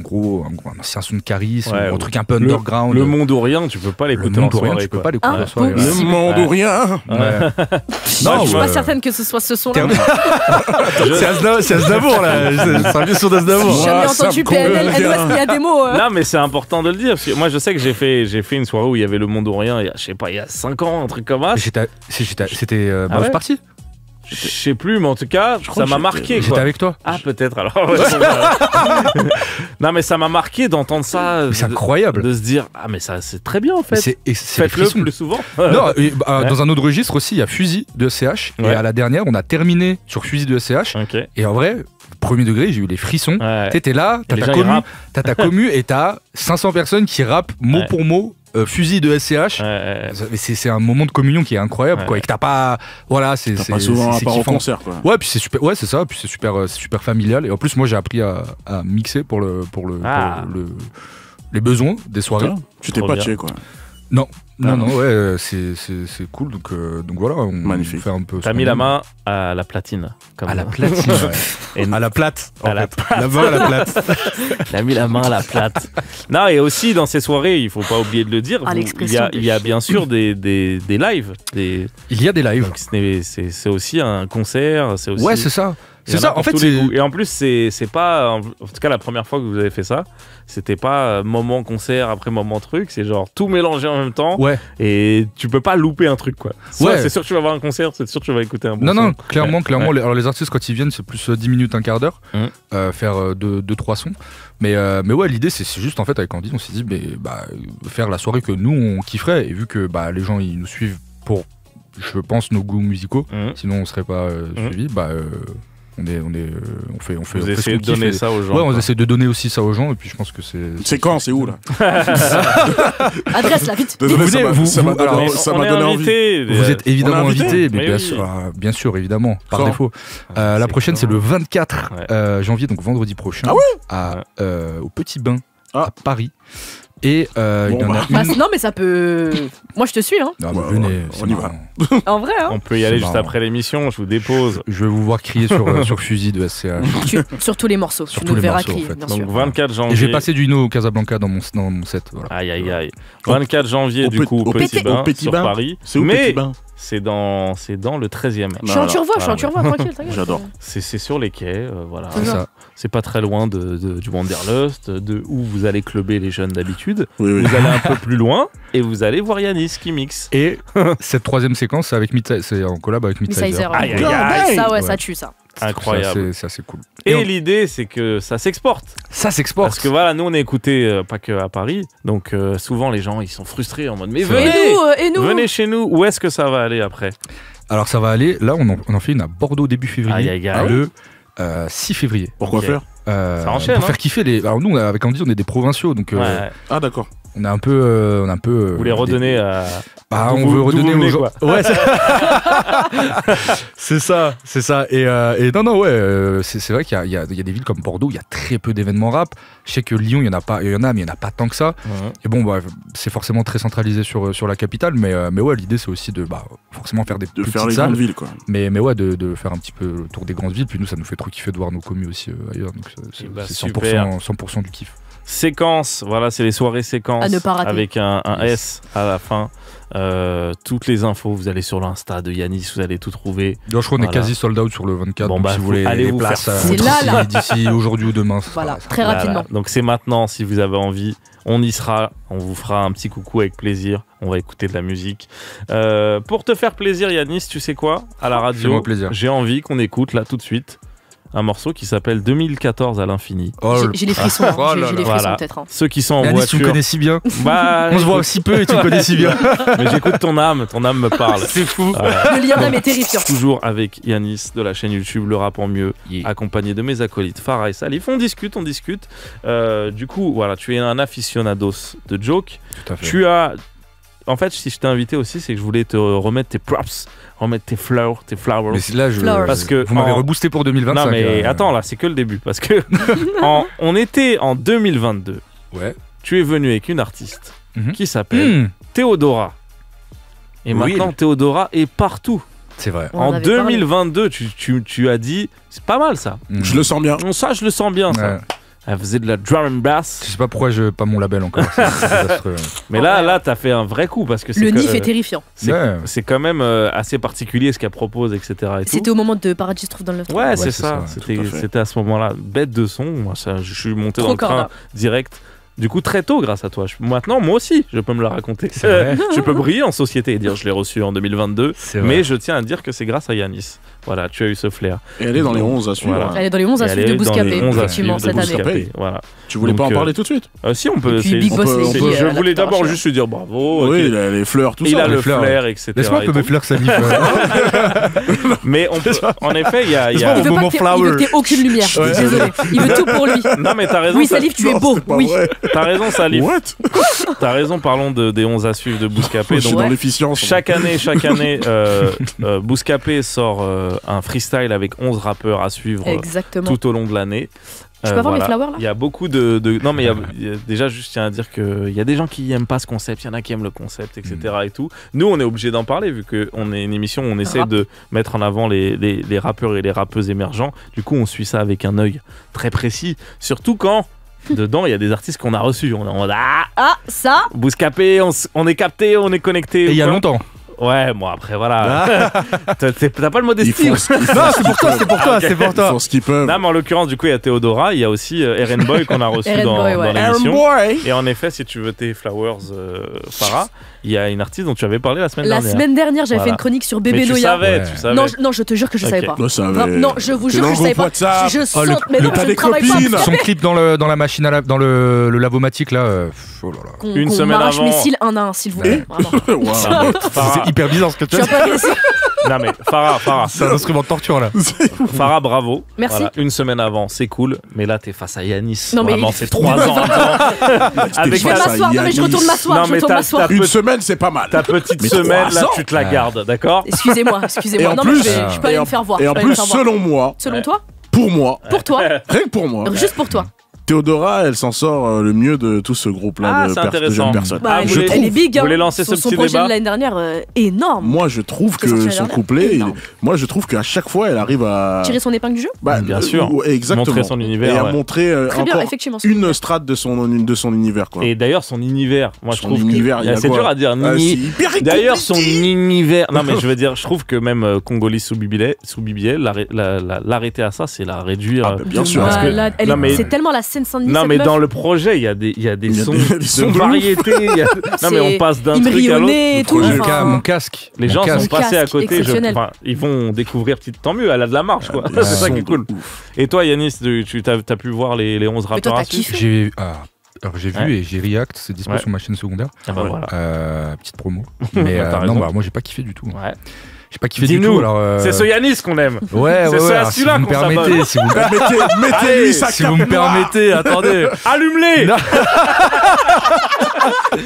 ancien son de Caris Ouais, ou un truc un peu Le- underground. Le monde ou rien, tu peux pas Le l'écouter monde en ou rien, soirée. tu peux quoi. pas l'écouter en Ah, soirée. bon. Le monde ou rien. Ouais. Non, je suis ouais. pas certaine que ce soit ce son-là. C'est Aznavour là, c'est un vieux son d'Aznavour. J'ai jamais Moi, ça entendu me convient. PNL, NOS, il y a des mots. Non, mais c'est important de le dire. Parce que moi, je sais que j'ai fait une soirée où il y avait le monde ou rien, il y a, je sais pas, il y a 5 ans, un truc comme ça. C'était Ah ouais parti. Je sais plus, mais en tout cas, crois ça que m'a j'étais- marqué. J'étais Quoi. avec toi. Ah, peut-être alors. Ouais, bon, bah. Non, mais ça m'a marqué d'entendre ça. Mais c'est de- incroyable. De se dire, ah, mais ça, c'est très bien en fait. C'est les Faites-le frissons. plus souvent. Non, et, bah, Ouais. dans un autre registre aussi, il y a Fusil de SCH. Et Ouais. à la dernière, on a terminé sur Fusil de SCH. Ok. Et en vrai, premier degré, j'ai eu les frissons. Ouais. Tu sais, t'es là, Et les gens, ils rappent. t'as ta commu et t'as 500 personnes qui rappent mot Ouais. pour mot Fusil de SCH. Ouais. Mais c'est un moment de communion qui est incroyable, Ouais. quoi. Et que t'as pas. Voilà, c'est. T'as c'est- pas souvent c'est à part au kiffant. concert, quoi. Ouais, puis c'est super. Ouais, c'est ça. Puis c'est super familial. Et en plus, moi, j'ai appris à mixer pour Ah. les besoins des soirées. Putain, tu t'es Trop patché, quoi. Non, Ah. non, ouais, c'est cool. Donc voilà, on Magnifique. fait un peu. ce T'as qu'on mis la aime. main à la platine. Comme à la platine. Ouais. Et À la plate. À en la fait. La main à la plate. Il a mis la main à la plate. Non, et aussi dans ces soirées, il faut pas oublier de le dire, Ah, l'expression il y a bien sûr des lives. Il y a des lives. Donc c'est aussi un concert, c'est aussi. Ouais, c'est ça. Il y en a pour tous les goûts. Et en plus, c'est pas. En tout cas, la première fois que vous avez fait ça, c'était pas moment concert après moment truc. C'est genre tout mélangé en même temps. Ouais. Et tu peux pas louper un truc, quoi. Soit c'est sûr que tu vas voir un concert, c'est sûr que tu vas écouter un bon son. Non, clairement. Alors, les artistes, quand ils viennent, c'est plus 10 minutes, un quart d'heure. Faire 2-3 sons. Mais ouais, l'idée, c'est juste, en fait, avec Andy, on s'est dit, faire la soirée que nous, on kifferait. Et vu que les gens, ils nous suivent pour, je pense, nos goûts musicaux, sinon on serait pas suivis, on fait vous essayez de donner ça aux gens. Ouais, on essaie de donner aussi ça aux gens, et puis je pense que c'est quand, c'est où là? Adresse là, vite. Désolé, ça m'a donné envie. Vous êtes évidemment invité, mais oui. bien sûr, évidemment, par défaut. La prochaine, c'est le 24 janvier, donc vendredi prochain, au Petit Bain à Paris. Et il y en a une... non mais ça peut. Moi je te suis hein. Non, venez, on y va. En vrai hein. On peut y aller juste après l'émission, je vous dépose. Je vais vous voir crier sur Fusil de SCH. Sur tous les morceaux, tu nous verras crier, bien sûr. Donc 24 janvier. Et j'ai passé du Hino au Casablanca dans mon set. Voilà. Aïe. 24 janvier du coup au Petit Bain sur Paris. C'est où Petit Bain? C'est dans le 13e. Je suis en Turvois, tranquille, t'inquiète. J'adore. C'est sur les quais, voilà. C'est ça. C'est pas très loin du Wanderlust, de où vous allez clubber les jeunes d'habitude. Oui. Vous allez un peu plus loin et vous allez voir Yanis qui mixe. Et cette troisième séquence, c'est en collab avec Midsizer. Aïe. Ça, ouais, ça tue ça. Incroyable. C'est assez cool. Et l'idée, c'est que ça s'exporte. Ça s'exporte. Parce que voilà, nous on est écoutés pas que à Paris, donc souvent les gens ils sont frustrés en mode mais et nous venez chez nous. Où est-ce que ça va aller après? Alors ça va aller. Là, on en fait une à Bordeaux début février. Aïe. Le 6 février. Pourquoi faire? Ça enchaîne, pour hein. faire kiffer les. Alors nous, avec Andy, on est des provinciaux, donc. Ah d'accord. On a un peu. Vous voulez redonner à. On veut redonner aux gens. Ouais. C'est ça. Et non, ouais. C'est vrai qu'il y a des villes comme Bordeaux où il y a très peu d'événements rap. Je sais que Lyon, il y en a, mais il y en a pas tant que ça. Et bon, c'est forcément très centralisé sur la capitale, mais ouais, l'idée c'est aussi de forcément faire des petites faire les salles, grandes villes, quoi. Mais ouais, de faire un petit peu le tour des grandes villes. Puis nous, ça nous fait trop kiffer de voir nos communes aussi ailleurs. Donc c'est 100% du kiff. Séquence, voilà, c'est les soirées séquences à ne pas rater. Avec un S à la fin. Toutes les infos, vous allez sur l'Insta de Yanis, vous allez tout trouver. Je crois qu'on est quasi sold out sur le 24. Bon, donc si vous voulez les places d'ici aujourd'hui ou demain. Voilà, très rapidement. Donc c'est maintenant, si vous avez envie, on y sera. On vous fera un petit coucou avec plaisir. On va écouter de la musique. Pour te faire plaisir, Yanis, tu sais quoi? À la radio, j'ai envie qu'on écoute là tout de suite un morceau qui s'appelle 2014 à l'infini. J'ai les frissons, j'ai les frissons peut-être. Hein. Ceux qui sont en Yanis, voiture. tu me connais si bien. On se voit si peu et tu me connais si bien. Mais j'écoute ton âme me parle. C'est fou. Le lien d'âme est terrifiant. Toujours avec Yanis de la chaîne YouTube Le Rap en Mieux, accompagné de mes acolytes Farah et Salif. On discute. Du coup, voilà, tu es un aficionados de joke. Tout à fait. Tu as... En fait, si je t'ai invité aussi, c'est que je voulais te remettre tes props, remettre tes flowers. Mais là, parce que vous m'avez reboosté pour 2025. Non, mais attends, là, c'est que le début. Parce que on était en 2022. Ouais. Tu es venu avec une artiste qui s'appelle Théodora. Et maintenant, Théodora est partout. C'est vrai. En 2022, tu as dit, c'est pas mal ça. Je le sens bien. Ça, je le sens bien, ça. Ouais. Elle faisait de la drum and bass. Je sais pas pourquoi je pas mon label encore. Mais là, t'as fait un vrai coup parce que le NIF est terrifiant. C'est quand même assez particulier ce qu'elle propose, etc. C'était au moment de Paradis se trouve dans le loft. Ouais, c'est ça. C'était à ce moment-là. Bête de son. Moi, je suis monté dans le train direct. Du coup, très tôt, grâce à toi. Maintenant, moi aussi, je peux me la raconter. Je peux briller en société et dire je l'ai reçu en 2022. Mais je tiens à dire que c'est grâce à Yanis. Voilà, tu as eu ce flair. Et elle est dans les 11 à suivre. Voilà. Elle est dans les 11 à suivre de Bouscapé, effectivement, cette année. Voilà. Tu voulais pas en parler tout de suite? Si, on peut. Big Boss, je voulais d'abord juste lui dire bravo. Oui, il a les fleurs, tout ça. Il a le flair, etc. Laisse-moi un peu mes fleurs, Salif. Mais en effet, il y a. Il veut que t'aies aucune lumière. Désolé. Il veut tout pour lui. Non, mais t'as raison. Oui, Salif, tu es beau. Oui. T'as raison, Salif. T'as raison, parlons des 11 à suivre de Bouscapé. Je suis dans l'efficience. Chaque année, Bouscapé sort un freestyle avec 11 rappeurs à suivre tout au long de l'année. Je peux avoir mes flowers là? Il y a beaucoup de... Non, mais il y a déjà, juste tiens à dire qu'il y a des gens qui n'aiment pas ce concept, il y en a qui aiment le concept, etc. Et tout. Nous, on est obligé d'en parler vu qu'on est une émission où on essaie de mettre en avant les rappeurs et les rappeuses émergents. Du coup, on suit ça avec un œil très précis. Surtout quand... Dedans, il y a des artistes qu'on a reçus. On a ça Bouscapé, on est capté, on est connecté. Et il y a longtemps. Ouais, bon après voilà. T'as pas le mot Ils font d'estime. non, c'est pour toi, c'est pour toi, c'est pour Ils toi. font ce qu'ils peuvent. Non, mais en l'occurrence, du coup, il y a Théodora, il y a aussi Eren Boy qu'on a reçu Eren dans Boy, ouais. l'émission. Boy. Et en effet, si tu veux tes flowers, Farah, il y a une artiste dont tu avais parlé la semaine La dernière. semaine dernière, j'avais Voilà. fait une chronique sur Mais Bébé tu Noya. savais, Ouais. tu savais. Non, je te jure que je savais pas. Moi, ça Vraiment, non, je vous jure que je savais pas. Je sens, mais non, t'as je des ne travaille pas. copines. Son clip dans la machine dans le lavomatique là. Oh là là. Une Qu'on semaine m'arrache avant. mes cils un à un, s'il vous plaît. Vraiment. Wow. Farah, C'est hyper bizarre ce que tu Tu as as pas réussi. non mais Farah, C'est un instrument de torture là. Farah, bravo. Merci. Voilà, une semaine avant, c'est cool, mais là t'es face à Yanis. Non, mais- Vraiment, c'est 3 ans avant. Avec Je vais face à m'asseoir. Non, mais je Yanis. retourne m'asseoir. Non, Je mais retourne m'asseoir. Une semaine, c'est pas mal. ta petite Mais semaine, 3 là, ans. tu te la gardes, d'accord? Excusez-moi. Et en Non, plus, mais je peux aller me faire voir. Et en je peux aller me plus, faire voir. selon moi, Selon toi, pour moi, pour toi, rien que pour moi, juste pour toi. Théodora, elle s'en sort le mieux de tout ce groupe-là Ah, de, c'est de intéressant. jeunes personnes. Bah, Ah, elle, vous voulez- elle est big. vous voulez lancer ce son petit projet débat de l'année dernière, énorme. Moi, je trouve C'est sorti que l'année son dernière. couplet, Énorme. moi, je trouve qu'à chaque fois, elle arrive à Tirer son épingle du jeu. Bah, Bien sûr. exactement. Montrer son univers, et à ouais. montrer Très bien, encore effectivement. une strate de son univers, quoi. Et d'ailleurs, son univers, moi je Son trouve univers, il y a c'est quoi dur à dire. Ah, c'est hyper D'ailleurs, son compliqué. univers. Non, mais je veux dire, je trouve que même Congolais sous BBL, l'arrêter à ça, c'est la réduire. Ah, bah, bien sûr. Parce que- Voilà, non, mais- c'est tellement la scène Saint-Denis. Non, cette mais meuf. dans le projet, il y a des Il y a sons, des sons sons de variétés. Non, mais on passe d'un truc à Imbrionné et l'autre. tout. projet. enfin, Mon casque. Les Mon gens casque. sont passés à casque côté. exceptionnel. Enfin, ils vont découvrir tant mieux. Elle a de la marche, quoi. Des C'est ça sons qui est de cool. ouf. Et toi, Yanis, tu as pu voir les 11 Mais toi, rappeurs t'as à suivre? kiffé. Alors j'ai vu Ouais. et j'ai react, c'est dispo Ouais. sur ma chaîne secondaire. Ah bah voilà. Petite promo. Mais T'as non, raison. bah, moi j'ai pas kiffé du tout. Ouais. J'ai pas kiffé du Dis-nous, tout. Alors, c'est ce Yanis qu'on aime. Ouais, c'est ouais, ce ouais. à alors, si celui-là vous me qu'on s'abonne. permettez, si vous Mettez-lui Allez, sa si cape vous me noire. permettez, attendez. Allume-les. Non.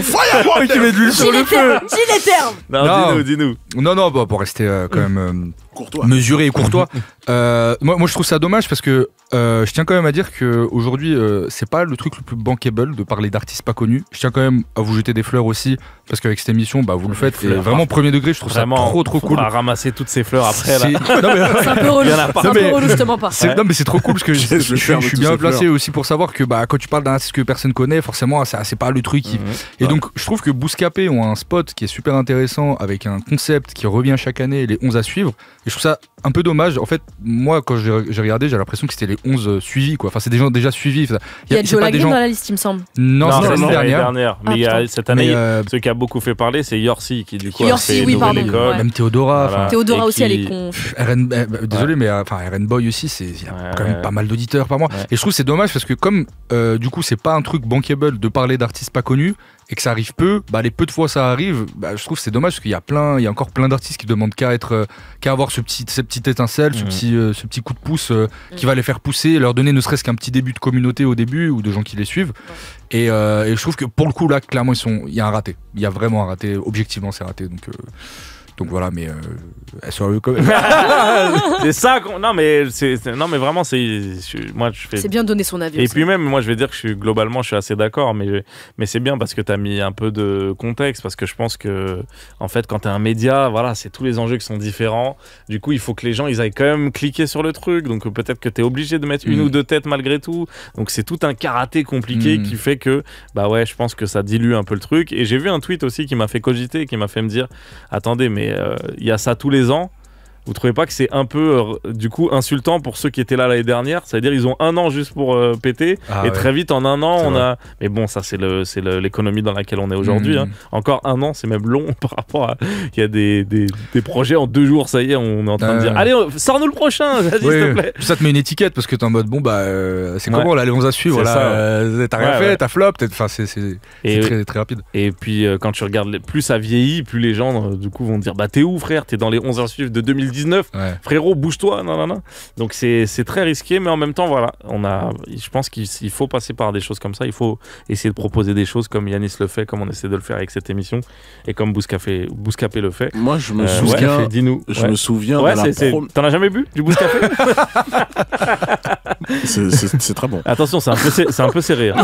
Firewater. Qui met de l'huile sur le feu. Gilet terme. Non, Non. dis-nous. Non, bah, pour rester quand même Courtois. mesuré et courtois. Moi, je trouve ça dommage parce que je tiens quand même à dire que aujourd'hui, c'est pas le truc le plus bankable de parler d'artistes pas connus. Je tiens quand même à vous jeter des fleurs aussi parce qu'avec cette émission, bah, vous le faites. Et fleurs, vraiment premier degré, je trouve Vraiment, ça trop on cool. va ramasser toutes ces fleurs après. C'est- Là. Non, mais- C'est un peu relou. Il y en a pas. C'est un Non, mais- peu relou, je te mens pas. C'est- Ouais. Non mais c'est trop cool parce que Je vais je faire de suis tous bien ces placé fleurs. aussi pour savoir que bah, quand tu parles d'un artiste que personne connaît, forcément c'est pas le truc. Et donc je trouve que Bouscapé ont un spot qui est super intéressant avec un concept qui revient chaque année, les 11 à suivre. Et je trouve ça un peu dommage. En fait, moi quand j'ai regardé, j'ai l'impression que c'était les 11 suivis quoi. Enfin c'est des gens déjà suivis. Il y a c'est Joe pas des Lagrim gens. dans la liste, il me semble. Non, c'est l'année dernière. Mais il y a putain. cette année, Mais, ce qui a beaucoup fait parler, c'est Yorsi qui du coup a Yorsi, fait oui, Nouvelle pardon, École. ouais. Même Théodora. Voilà. Théodora Et aussi, elle est qui- con. Désolé, mais enfin Eren Boy aussi, il y a Ouais, quand même ouais. pas mal d'auditeurs par mois. Ouais. Et je trouve que c'est dommage parce que comme du coup c'est pas un truc bankable de parler d'artistes pas connus et que ça arrive peu, bah les peu de fois ça arrive, bah, je trouve que c'est dommage parce qu'il y a encore plein d'artistes qui demandent qu'à avoir cette petite étincelle, Mhm. ce petit coup de pouce qui va les faire pousser, leur donner ne serait-ce qu'un petit début de communauté au début ou de gens qui les suivent. Et je trouve que pour le coup là clairement il y a un raté, il y a vraiment un raté, objectivement c'est raté donc voilà, mais SRE quand même. C'est ça qu'on. Non, mais vraiment, moi, je fais. C'est bien de donner son avis. Et aussi. puis même, moi, je vais dire que je suis assez d'accord, mais c'est bien parce que tu as mis un peu de contexte, parce que je pense que, en fait, quand tu es un média, voilà, c'est tous les enjeux qui sont différents. Du coup, il faut que les gens, ils aillent quand même cliquer sur le truc. Donc peut-être que tu es obligé de mettre une ou deux têtes malgré tout. Donc c'est tout un karaté compliqué qui fait que, bah ouais, je pense que ça dilue un peu le truc. Et j'ai vu un tweet aussi qui m'a fait cogiter, qui m'a fait me dire, attendez, mais il y a ça tous les ans. Vous trouvez pas que c'est un peu du coup insultant pour ceux qui étaient là l'année dernière? C'est-à-dire ils ont un an juste pour péter et très vite en un an C'est on vrai. a. Mais bon, ça c'est l'économie dans laquelle on est aujourd'hui. Hein. Encore un an, c'est même long par rapport à. Il y a des projets en 2 jours, ça y est, on est en train de dire allez, sors-nous le prochain, vas-y s'il te plaît. Ça te met une étiquette parce que t'es en mode bon bah c'est Ouais. comment là les 11 à suivre C'est là ça. t'as rien Ouais, fait, ouais. t'as flop, enfin c'est Et- très, très rapide. Et puis quand tu regardes, plus ça vieillit, plus les gens du coup vont te dire bah t'es où frère? T'es dans les 11 à suivre de 2019. Ouais. Frérot, bouge-toi, non. Donc c'est très risqué, mais en même temps, voilà, je pense qu'il faut passer par des choses comme ça. Il faut essayer de proposer des choses comme Yanis le fait, comme on essaie de le faire avec cette émission, et comme Bouscapé le fait. Moi, je me Bouscapé, souviens. dis-nous. Je me souviens Ouais, de la t'en as jamais bu du Bouscapé? C'est très bon. Attention, c'est un peu serré. Hein.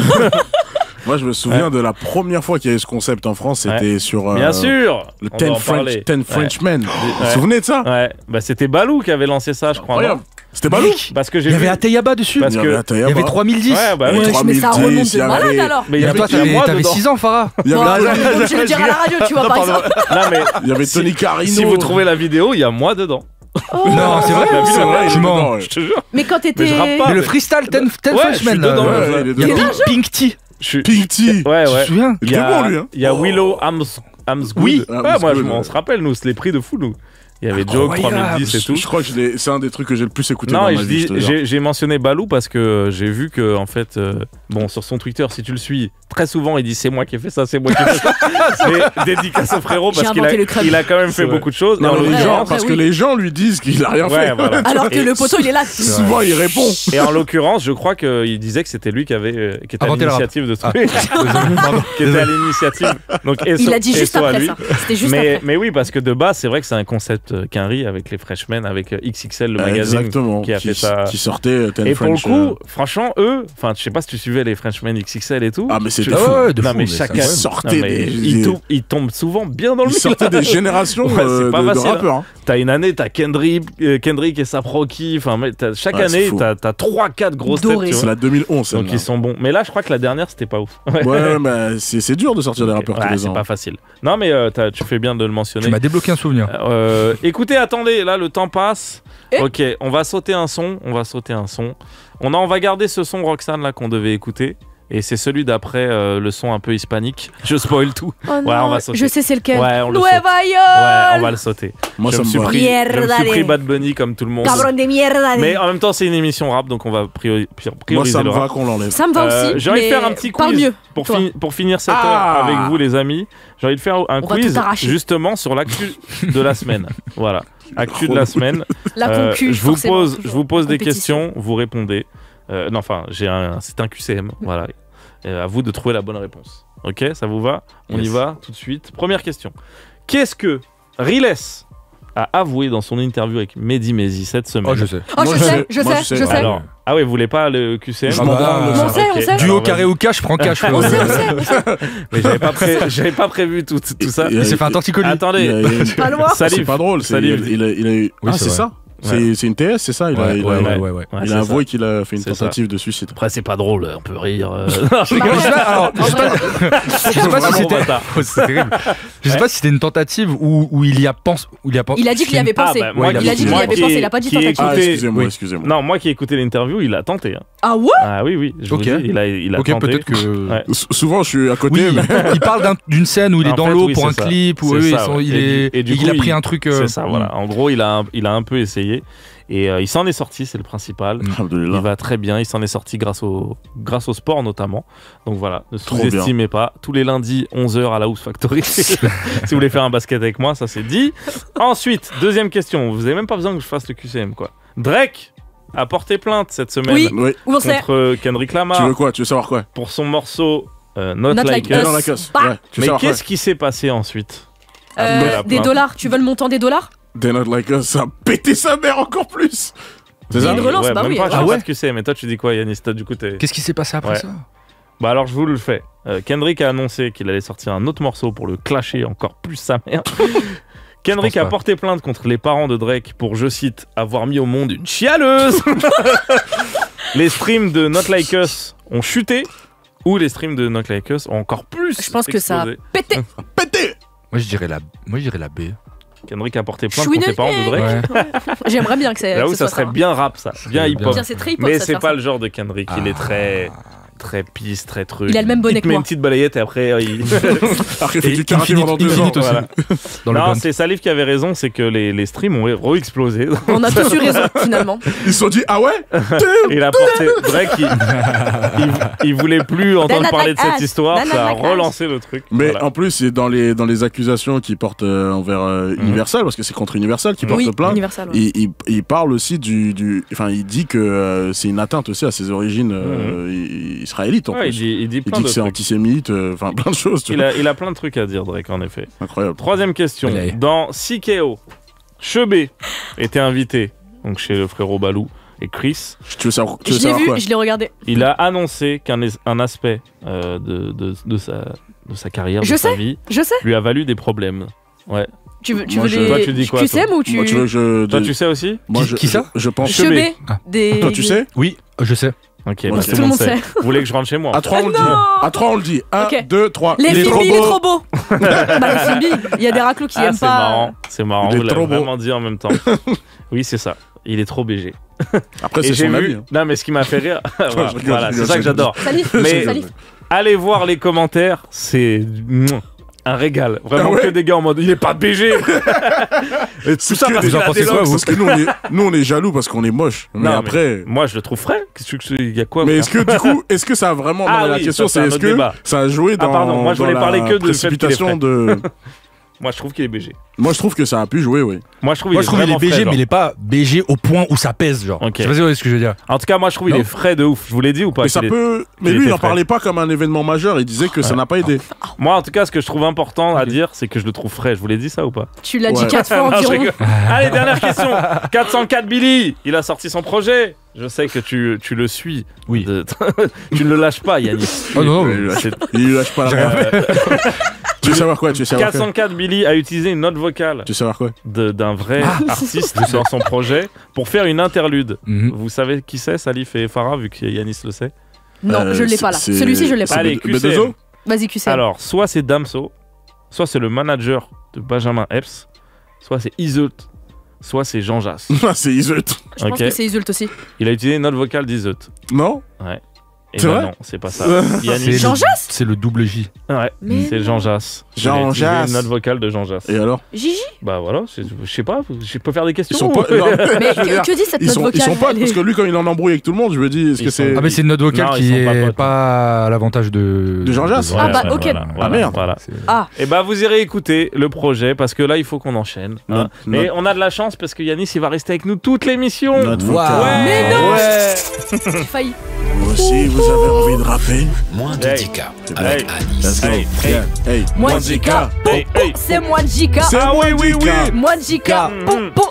Moi, je me souviens de la première fois qu'il y a eu ce concept en France, c'était sur Bien sûr. le on va en parler. 10 Frenchmen. Vous vous Ouais. souvenez de ça? Ouais, bah c'était Balou qui avait lancé ça, je crois. Incroyable. C'était Balou. Parce que j'ai Il y avait vu. Ateyaba dessus. Parce Il y que- avait Il y Ateyaba. avait 3010. Ouais, bah oui. Ouais, Wesh, mais ça 3010, remonte il y de malade avait- alors. Mais il y Et avait toi, il y a moi t'avais dedans. 6 ans, Farah. Il y avait Bon, Tony- donc je le dire à la radio, tu vois, par exemple. Non, mais il y avait Si- Tony Carino. si vous trouvez la vidéo, il y a moi dedans. Non, c'est vrai. La vidéo, C'est vrai, il Tu est mens. dedans, ouais. Je te jure. Mais quand Mais je rappe t'étais. pas. Mais le freestyle, Ten Ouais, je Freshmen. suis dedans. Ouais, il est Il y a dedans. Pink Tea. Je suis. Pink Tea. Ouais, Tu te ouais. souviens? Il était bon, lui, hein. Il y a Willow Amsgood. Oui. Ah, Ouais, moi, Amsgood, on ouais. se rappelle, nous, c'est les prix de fou, nous. Il y avait Joke, Incroyable. 3010 et tout. Je crois que c'est un des trucs que j'ai le plus écouté Non, dans et ma je vie. dis, je te jure. j'ai mentionné Balou parce que j'ai vu que, en fait, bon, sur son Twitter, si tu le suis, très souvent, il dit c'est moi qui ai fait ça, c'est moi qui ai fait ça. Mais dédicace au frérot J'ai parce qu'il inventé le crâne. il a quand même fait vrai. beaucoup de choses. Et Non, en mais les vrai, gens, l'occurrence, parce oui. que les gens lui disent qu'il a rien ouais, fait. voilà. Alors que Et le poteau, il est là. Souvent, il répond. Et en l'occurrence, je crois qu'il disait que c'était lui qui avait, qui était à Inventé le rap. l'initiative de ce Ah. truc. Pardon. Qui était à l'initiative. Donc, Il a dit juste à après lui. ça. C'était juste après. Mais oui, parce que de base, c'est vrai que c'est un concept Quinry avec les Freshmen, avec XXL, le magazine. Exactement. qui a fait ça. Qui sortait Ten Et pour le French, coup, franchement, eux, enfin, je sais pas si tu suivais les Freshmen XXL et tout. Ah, mais c'était Je- fou. Ah ouais, de non, fou, mais c'est chaque année, incroyable. sortait non, mais des- ils tombent souvent bien dans le Ils mille. sortaient des générations Ouais, c'est pas de facile, rappeurs. hein. T'as une année, t'as Kendrick et Saproki. Enfin, chaque Ouais, c'est année, fou. t'as 3-4 grosses têtes. Doré. Tu C'est vois. la 2011, Donc celle-là. ils sont bons. Mais là, je crois que la dernière, c'était pas ouf. Ouais. Ouais, mais c'est dur de sortir des rappeurs tous Ouais, les c'est ans. pas facile. Non, mais tu fais bien de le mentionner. Tu m'as débloqué un souvenir. Écoutez, attendez, là le temps passe. Eh Ok, on va sauter un son. On va garder ce son Roxane là qu'on devait écouter. Et c'est celui d'après le son un peu hispanique. Je spoil tout. Oh Ouais, non, on va sauter. je sais c'est lequel. Ouais, on le Nueva saute. Ouais, York. on va le sauter. Moi, je ça me me suis va. pris, je me suis Mierda, pris les- Bad Bunny comme tout le monde. Cabron de mierda. Mais en même temps, c'est une émission rap, donc on va prioriser Moi, ça le me va rap. qu'on l'enlève. Ça me va aussi. J'ai envie de mais faire un petit parle quiz mieux. pour, toi. pour finir cette heure Ah. avec vous, les amis. J'ai envie de faire un On va quiz tout arracher. justement sur l'actu de la semaine. Voilà, actu de la semaine. La concu, je vous forcément, pose, toujours. je vous pose des Compétition. questions, vous répondez. Non, enfin, c'est un QCM, voilà. À vous de trouver la bonne réponse. Ok, ça vous va? On y Yes. va tout de suite. Première question. Qu'est-ce que Riles a avoué dans son interview avec Mehdi Maizi cette semaine? Oh, je sais. Oh, Moi, je sais, moi, je je sais, sais. je sais. Alors, ah ouais, vous voulez pas le QCM? Je m'en branle de On ça. sait, on Ok, sait. alors Duo vas-y. carré ou cash, je prends cash. On sait, on sait. Mais j'avais pas prévu tout ça. Il Il s'est fait un torticolis. Attendez, Pas loin. C'est Salif. pas drôle. Salif. Il a eu. Oui, Ah, c'est c'est vrai. ça? Ouais. C'est une TS, c'est ça? Il a Ouais. Ouais, il c'est a avoué ça. qu'il a fait une C'est ça. tentative de suicide. Après, c'est pas drôle, on peut rire. Je sais pas, alors, je sais pas, je sais pas si Vraiment c'était. bâtard. Oh, c'est terrible. Je sais pas si c'était une tentative où il y a pensé. Il a dit qu'il y avait pensé. bah, moi, il a Il a dit qu'il y moi avait qui- pensé, il a pas dit qui tentative. Ah, Écoutez, excusez-moi, oui. excusez-moi. Non, moi qui ai écouté l'interview, il a tenté. Hein. Ah ouais? Ah oui, oui, je vous Ok. dis, il a Ok, tenté. peut-être que. Ouais. Souvent, je suis à côté, Oui, mais. il parle d'une scène où il est En dans fait, l'eau oui, pour un c'est ça. clip, où C'est eux, ça, ouais. Et du coup, il a pris un truc. C'est ça, voilà. En gros, il a un peu essayé. Et il s'en est sorti, c'est le principal. Il Alhamdoulilah. va très bien, il s'en est sorti grâce au sport notamment. Donc voilà, ne Trop sous-estimez pas. Tous les lundis, 11h à la House Factory. Si vous voulez faire un basket avec moi, ça c'est dit. Ensuite, deuxième question. Vous avez même pas besoin que je fasse le QCM, quoi. Drake a porté plainte cette semaine Oui. Oui. Où on sait? contre Kendrick Tu Lamar veux quoi? Tu veux savoir quoi? pour son morceau Not, Not Like Like Us. Dans la casse. Bah. Ouais. Tu veux Mais savoir quoi? qu'est-ce qui s'est passé ensuite? Après la Des plainte. dollars. Tu veux le montant des dollars? They're not like us, ça a pété sa mère encore plus. C'est Il y a ça? une relance, bah même oui, pas, ouais. je sais Ah pas ouais ce que c'est, mais toi tu dis quoi Yannis? Toi, du coup t'es... Qu'est-ce qui s'est passé après Ouais. ça? Bah alors je vous le fais. Kendrick a annoncé qu'il allait sortir un autre morceau pour le clasher encore plus sa mère. Kendrick pense a pas. porté plainte contre les parents de Drake pour, je cite, avoir mis au monde une chialeuse. Les streams de Not Like Us ont chuté, ou les streams de Not Like Us ont encore plus Je pense que ça a explosé. pété. Pété. Moi, je dirais la B. Kendrick a porté plainte Chouine- contre les parents de Drake. Ouais. J'aimerais bien que ça. Là où que ce ça soit serait bien rap, ça. Bien serait hip-hop. Tiens, c'est très hip-hop. Mais ça, de c'est faire pas ça. le genre de Kendrick. Il est très pisse, très truc. Il a le même bonnet Il te que met moi. une petite balayette et après il... Après, il fait Et du karaté pendant 2 ans. Infinite aussi. Voilà. Dans le Non, blunt. c'est Salif qui avait raison, c'est que les streams ont re-explosé. On a tous eu raison, finalement. Ils se sont dit, ah ouais? Il a porté Drake, il voulait plus entendre Not parler like de cette us. histoire, Not ça a like us. relancé le truc. Mais Voilà. en plus, c'est dans les accusations qu'ils portent envers Universal, parce que c'est contre Universal qui porte Oui, plainte. Universal. ouais. Il parle aussi enfin, il dit que c'est une atteinte aussi à ses origines israélites en Ouais, plus. il dit Il plein dit de que c'est trucs. antisémite, enfin plein de choses. Tu Il a plein de trucs à dire, Drake, en effet. vois. Incroyable. Troisième question. Allez. Dans CKO, Chebé était invité, donc chez le frérot Balou et Chris. Tu veux savoir, Je l'ai savoir vu, quoi? je l'ai regardé. Il a annoncé qu'un aspect de sa carrière, Je de sa sais. vie, Je sais. lui a valu des problèmes. Ouais. Tu veux Moi, les. toi, tu dis quoi, QCM ou tu. Moi, tu veux que je. Toi, tu sais aussi? Moi, Qui ça Je pense. Chebet. Ah. Des. Toi, tu sais? Oui, je sais. Ok, Ouais, bah, tout tout le monde sait. Vous voulez que je rentre chez moi? À 3, on le dit. Non. À 3, on le dit. 1, Ok. 2, 3. Les Il est Phoebe, trop il est beau. trop beau. Bah, les Phoebe, il y a des raclos qui aiment c'est pas. marrant. C'est marrant. Il est Vous l'avez trop beau. vraiment dit en même temps. Oui, c'est ça. Il est trop BG. Après, Et c'est j'ai son vu. avis. hein. Non, mais ce qui m'a fait rire. Voilà, Je rigole, voilà, je c'est rigole, ça que je j'adore. Salif, Mais- Salif. Allez voir les commentaires, c'est un régal. Vraiment Ah ouais que des gars en mode il est pas BG. Et tout ça que parce des qu'il a gens des pensez quoi, locks. vous Parce que nous, on est jaloux parce qu'on est moche. Mais Non, après. Moi, je le trouve frais. Qu'est-ce que il y a quoi? Mais frère est-ce que du coup, est-ce que ça a vraiment. Ah non, la oui, question, ça, c'est un est-ce autre que débat. ça a joué dans. pardon, moi, je dans voulais la parler que de fait qu'il est précipitation frais. de. Moi, je trouve qu'il est BG. Moi, je trouve que ça a pu jouer, oui. Moi, je trouve Moi, je trouve qu'il est vraiment BG, frais, mais il genre. est pas BG au point où ça pèse, genre. Ok. Je sais pas si vous voyez ce que je veux dire. En tout cas, moi, je trouve qu'il Non. est frais de ouf. Je vous l'ai dit ou pas? Mais ça qu'il est- peut. Mais qu'il lui, il était en frais. parlait pas comme un événement majeur. Il disait que ça n'a pas aidé. Moi, en tout cas, ce que je trouve important à dire, c'est que je le trouve frais. Je vous l'ai dit ça ou pas? Tu l'as dit Ouais. 4 fois Non, je environ. rigole. Allez, dernière question. 404 Billy, il a sorti son projet. Je sais que tu le suis. Oui. Tu ne le lâches pas, Yannis. Oh non, Il lâche- il lâche pas la main. Tu veux savoir quoi? Tu veux savoir quoi? 404 Billy a utilisé une note vocale Tu veux savoir quoi? d'un vrai artiste dans son projet pour faire une interlude. Mhm. Vous savez qui c'est, Salif et Farah, vu que Yanis le sait? Non, je l'ai pas là. c'est- Celui-ci, je l'ai pas. c'est Allez, B2O? QCM. Vas-y, QCM. Alors, soit c'est Damso, soit c'est le manager de Benjamin Epps, soit c'est Iseult, soit c'est Jean Jass. Ah, c'est Iseult. Je pense ok. que c'est Isult aussi. Il a utilisé une note vocale d'Iseult. Non? Et C'est ben vrai non, c'est pas ça. C'est Yanis. Jean le- Jass C'est le double J. Ouais, Mais c'est non. Jean Jass. Jean Il a utilisé Jass. Une note vocale de Jean Jass. Et alors? Gigi. Bah voilà, je sais pas, je peux faire des questions. Ils sont pas. ou- non, Mais je veux dire, que dit cette ils note sont vocale potes Elle est- parce que lui, quand il en embrouille avec tout le monde, je me dis, est-ce Ils que sont- c'est. Ah, mais c'est une note vocale Non, ils qui sont pas est potes. pas à l'avantage de. De Jean Jass. Ah bah, ok. Voilà, merde. Voilà. C'est- Ah, Et bah vous irez écouter le projet parce que là il faut qu'on enchaîne. Non, hein. Mais on a de la chance parce que Yanis il va rester avec nous toute l'émission. Notre Waouh. vocal. Mais non. Ouais. j'ai failli. Vous aussi, vous avez envie de rapper? Moins de Hey. 10K avec Hey. Anis. Let's go. Hey, Yeah. Hey. Moi, Moi, Jika. Hey, hey. C'est moi, Jika. C'est Ah moi, oui, oui, Jika. oui. Moi, Jika.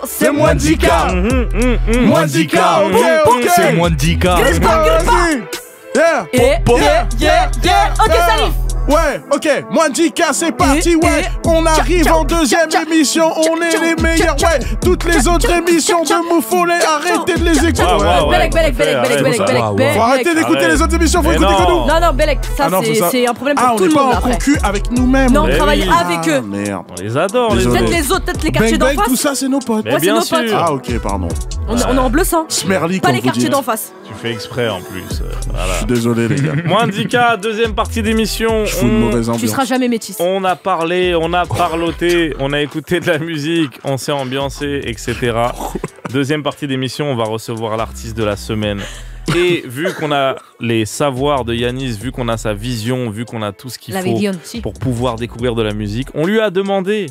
C'est moi, Jika. Moi Moi, Jika. Ok, ok. C'est moins de 10K. Gueule pas, gueule pas. Vas-y. Yeah. Yeah. Ok, Salif. Ouais, ok, moi Jika, c'est parti, ouais. On arrive en deuxième émission, on est les meilleurs, ouais. Toutes les autres émissions de Moufoulé, arrêtez de les écouter. Ouais, ouais, ouais. Belek. Faut arrêter d'écouter Arrête. les autres émissions, faut Mais écouter non. que nous. Non, Belek, ça Ah non, faut ça. c'est un problème Ah, pour on tout n'est le pas monde en après. concu avec nous-mêmes. Non, on Eh travaille oui. avec eux. Merde. On les adore, les Désolé. autres. Peut-être les autres, peut-être les quartiers Bang d'en Bang, tout face. ça, c'est nos potes. Mais Ouais, c'est bien nos sûr. potes. Ah, ok, pardon. On est en bleu sang. Smerly, Pas comme les vous quartiers dites. d'en face. Tu fais exprès en plus. Voilà. Je suis désolé, les gars. Moins de 10K, deuxième partie d'émission. Je fous une mauvaise Tu ambiance. seras jamais métis. On a parlé, on a parloté, on a écouté de la musique, on s'est ambiancé, etc. Deuxième partie d'émission, on va recevoir l'artiste de la semaine. Et vu qu'on a les savoirs de Yanis, vu qu'on a sa vision, vu qu'on a tout ce qu'il La faut Viviane, si. pour pouvoir découvrir de la musique, on lui a demandé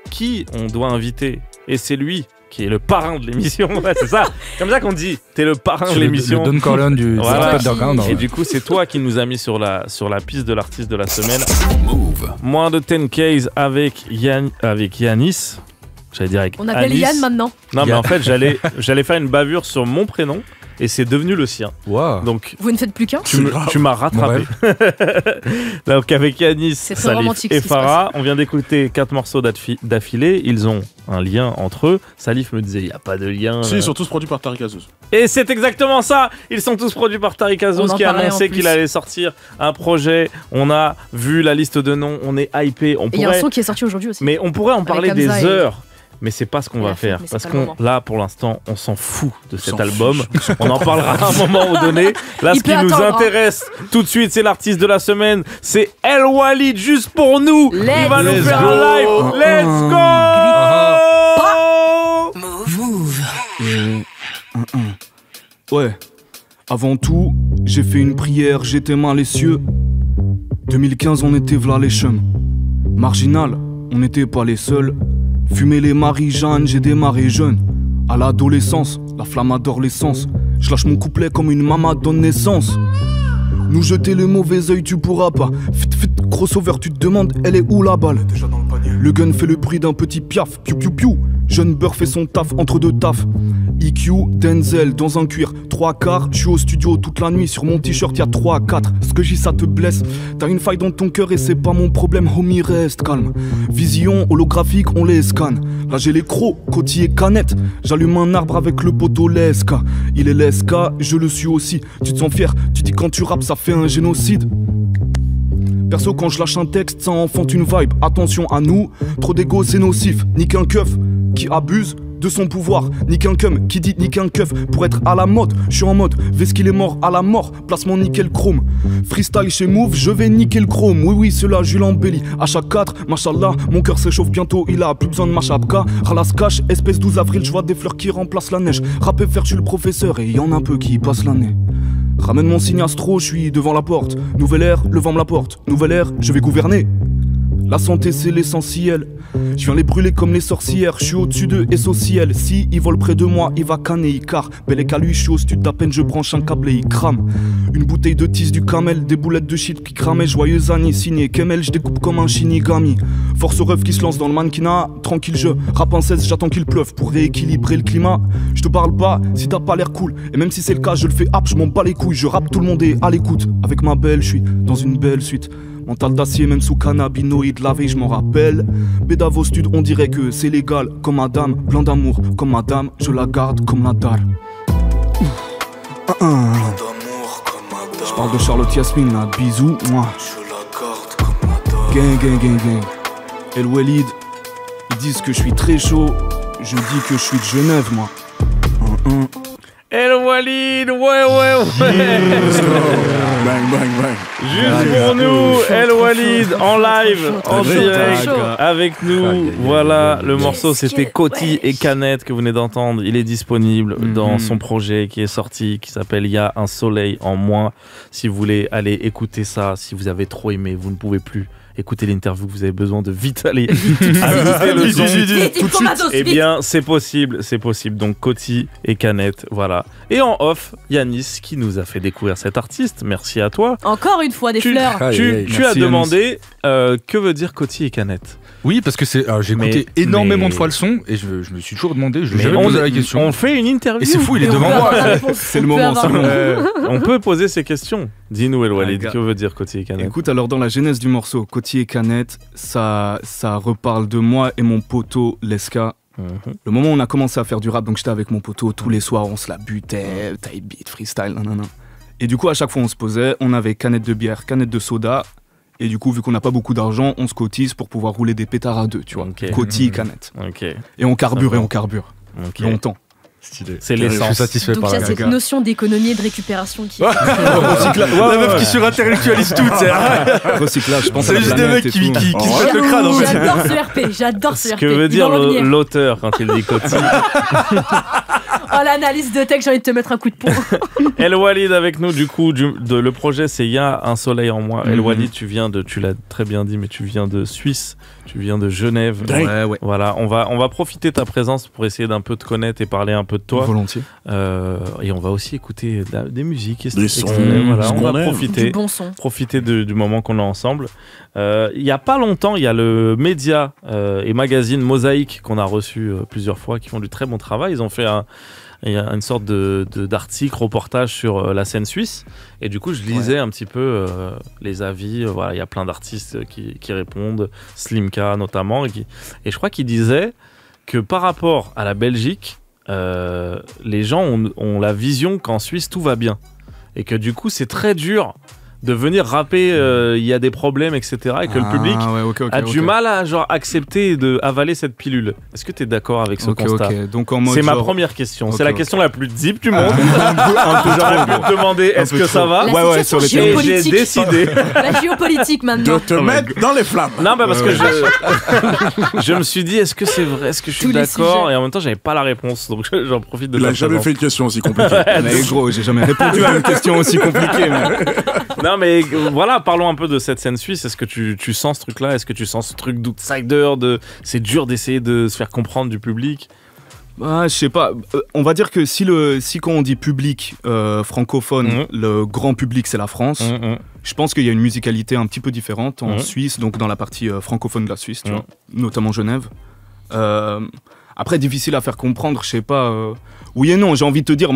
qui on doit inviter. Et c'est lui qui est le parrain de l'émission. Ouais, c'est ça, comme ça qu'on dit. T'es le parrain de Le l'émission. Don Corleone du Voilà. underground. Et du coup, c'est toi qui nous as mis sur la piste de l'artiste de la semaine. Move. Moins de 10Ks avec Yanis. J'allais dire avec On appelle Anis. Yann maintenant. Non, mais Yann. en fait, j'allais faire une bavure sur mon prénom et c'est devenu le sien. Waouh. Donc, Vous ne faites plus qu'un. C'est grave. tu m'as rattrapé. Donc, avec Yanis, C'est très Salif romantique, et ce qui se Farah, on vient d'écouter 4 morceaux d'affilée. Ils ont un lien entre eux. Salif me disait, il n'y a pas de lien. Si, ils sont tous produits par Tariq Azouz. Et c'est exactement ça. Ils sont tous produits par Tariq On Azouz en qui a parlait annoncé en plus. qu'il allait sortir un projet. On a vu la liste de noms, on est hypé. On Et il y a un pourrait, son qui est sorti aujourd'hui aussi. mais on pourrait en parler Hamza des et- heures. Mais c'est pas ce qu'on Et va la fête, faire mais c'est parce pas le qu'on moment. là pour l'instant on s'en fout de cet s'en album. fiche. On en parlera à un moment donné. Là, Il ce qui peut nous attendre, hein. intéresse tout de suite, c'est l'artiste de la semaine. C'est El Walid juste pour nous. Il va nous Let's faire go. un live. Let's go. Ouais, avant tout, j'ai fait une prière, j'étais malicieux. 2015, on était v'là les chums. Marginal, on n'était pas les seuls. Fumer les Marie-Jeanne, j'ai démarré jeune. À l'adolescence, la flamme adore l'essence. Je lâche mon couplet comme une maman donne naissance. Nous jeter le mauvais œil, tu pourras pas. Fit, crossover, tu te demandes, elle est où la balle? Le gun fait le bruit d'un petit piaf, piou piou piou. Jeune beurre fait son taf entre deux tafs. EQ, Denzel, dans un cuir, 3 quarts, je suis au studio toute la nuit, sur mon t-shirt y'a 3 à 4. Ce que j'y ça te blesse, t'as une faille dans ton cœur et c'est pas mon problème, homie reste calme. Vision holographique, on les scanne. Là j'ai les crocs, côtier canette. J'allume un arbre avec le poteau LSK. Il est LSK, je le suis aussi. Tu te sens fier, tu dis quand tu rappes ça fait un génocide. Perso quand je lâche un texte ça enfante une vibe. Attention à nous, trop d'ego c'est nocif. Nique un keuf qui abuse de son pouvoir, nique un cum qui dit nique un keuf pour être à la mode. Je suis en mode, vest qu'il est mort à la mort, placement nickel chrome. Freestyle chez Move, je vais niquer le chrome. Oui, cela, je l'embellis. À chaque 4, machallah, mon cœur s'échauffe bientôt. Il a plus besoin de ma chapka. Ralas cache, espèce 12 avril, je vois des fleurs qui remplacent la neige. Rapper, faire, je suis le professeur et y en a un peu qui passent l'année. Ramène mon signe astro, je suis devant la porte. Nouvelle ère, le vent me la porte. Nouvelle ère, je vais gouverner. La santé c'est l'essentiel. Je viens les brûler comme les sorcières. Je suis au-dessus d'eux et social. Si ils volent près de moi, il va canner, il car. Bel et qu'à lui, je suis au stud d'à peine, je branche un câble et il crame. Une bouteille de tisse du camel, des boulettes de shit qui cramaient. Joyeux année signé Kemel, je découpe comme un shinigami. Force rêve qui se lance dans le mannequinat. Tranquille, je rappe en 16, j'attends qu'il pleuve pour rééquilibrer le climat. Je te parle pas si t'as pas l'air cool. Et même si c'est le cas, je le fais hap, je m'en bats les couilles. Je rappe, tout le monde est à l'écoute. Avec ma belle, je suis dans une belle suite. Mental d'acier même sous cannabinoïde, la veille je m'en rappelle. Bédavo stud, on dirait que c'est légal. Comme madame, plein d'amour, comme madame, je la garde comme la dalle. Je parle de Charlotte Yasmine là, bisous, moi. Gang, gang, gang, gang. El Walid, ils disent que je suis très chaud. Je dis que je suis de Genève, moi. El Walid, ouais. Bang, bang, bang. Juste pour nous, El Walid en live, en direct, avec nous. Voilà, le morceau c'était Coty et Canette que vous venez d'entendre. Il est disponible dans son projet qui est sorti, qui s'appelle Y a un soleil en moins. Si vous voulez aller écouter ça, si vous avez trop aimé, vous ne pouvez plus. Écoutez l'interview, vous avez besoin de vite aller ajouter le son tout de suite. Eh bien, c'est possible. Donc Coty et Canette, voilà. Et en off, Yanis qui nous a fait découvrir cet artiste. Merci à toi. Encore une fois des fleurs. Tu as demandé que veut dire Coty et Canette. Oui, parce que j'ai écouté énormément de fois le son et je me suis toujours demandé, je me suis jamais posé la question. On fait une interview. Et c'est fou, il est devant moi. C'est le moment. On peut poser ces questions. Dis-nous, El Walid, que veut dire Coty et Canette? Écoute, alors dans la genèse du morceau, Coty et Canette, ça reparle de moi et mon poteau Leska. Le moment où on a commencé à faire du rap, donc j'étais avec mon poteau, tous les soirs on se la butait, type beat, freestyle, nanana. Et du coup, à chaque fois on se posait, on avait canette de bière, canette de soda. Et du coup, vu qu'on n'a pas beaucoup d'argent, on se cotise pour pouvoir rouler des pétards à deux, tu vois. Coty, canette. Et on carbure longtemps. Stylé. C'est l'essence. Je suis satisfait donc par il y a la cette notion d'économie et de récupération qui... La meuf qui surintellectualise tout, c'est recyclage, je pense. C'est juste des mecs qui se pètent le crâne en fait. J'adore ce RP. Ce que veut dire l'auteur quand il dit Coty. Oh, l'analyse de texte, j'ai envie de te mettre un coup de poing. El Walid avec nous, du coup, le projet c'est Y a un soleil en moi. El Walid, tu l'as très bien dit, mais tu viens de Suisse, tu viens de Genève. Ouais. Voilà, on va profiter de ta présence pour essayer d'un peu te connaître et parler un peu de toi. Volontiers. Et on va aussi écouter des musiques. Des sons. Voilà, on va profiter. Du bon son. Profiter du moment qu'on a ensemble. Il y a pas longtemps, il y a le média et magazine Mosaïque qu'on a reçu plusieurs fois, qui font du très bon travail. Ils ont fait une sorte d'article, reportage sur la scène suisse. Et du coup, je lisais un petit peu les avis. Voilà, il y a plein d'artistes qui répondent, Slimka notamment. Et je crois qu'il disait que par rapport à la Belgique, les gens ont la vision qu'en Suisse, tout va bien. Et que du coup, c'est très dur de venir rapper, il y a des problèmes, etc. Et que le public a du mal à accepter et avaler cette pilule. Est-ce que tu es d'accord avec ce constat? Donc en mode c'est ma première question. C'est la question la plus deep du monde. J'aurais pu te demander est-ce que ça va? Ouais, sur les et j'ai décidé. La géopolitique maintenant. De te mettre dans les flammes. Non, parce que je me suis dit est-ce que c'est vrai? Est-ce que je suis d'accord? Et en même temps, j'avais pas la réponse. Donc j'en profite de Il ta a jamais présence. fait une question aussi compliquée. Mais gros, j'ai jamais répondu à une question aussi compliquée. Non mais voilà, parlons un peu de cette scène suisse. Est-ce que tu sens ce truc-là? Est-ce que tu sens ce truc d'outsider, c'est dur d'essayer de se faire comprendre du public? Je sais pas. On va dire que si quand on dit public francophone, le grand public c'est la France. Je pense qu'il y a une musicalité un petit peu différente en Suisse, donc dans la partie francophone de la Suisse, tu vois, notamment Genève. Après, difficile à faire comprendre, je sais pas. Oui et non, j'ai envie de te dire,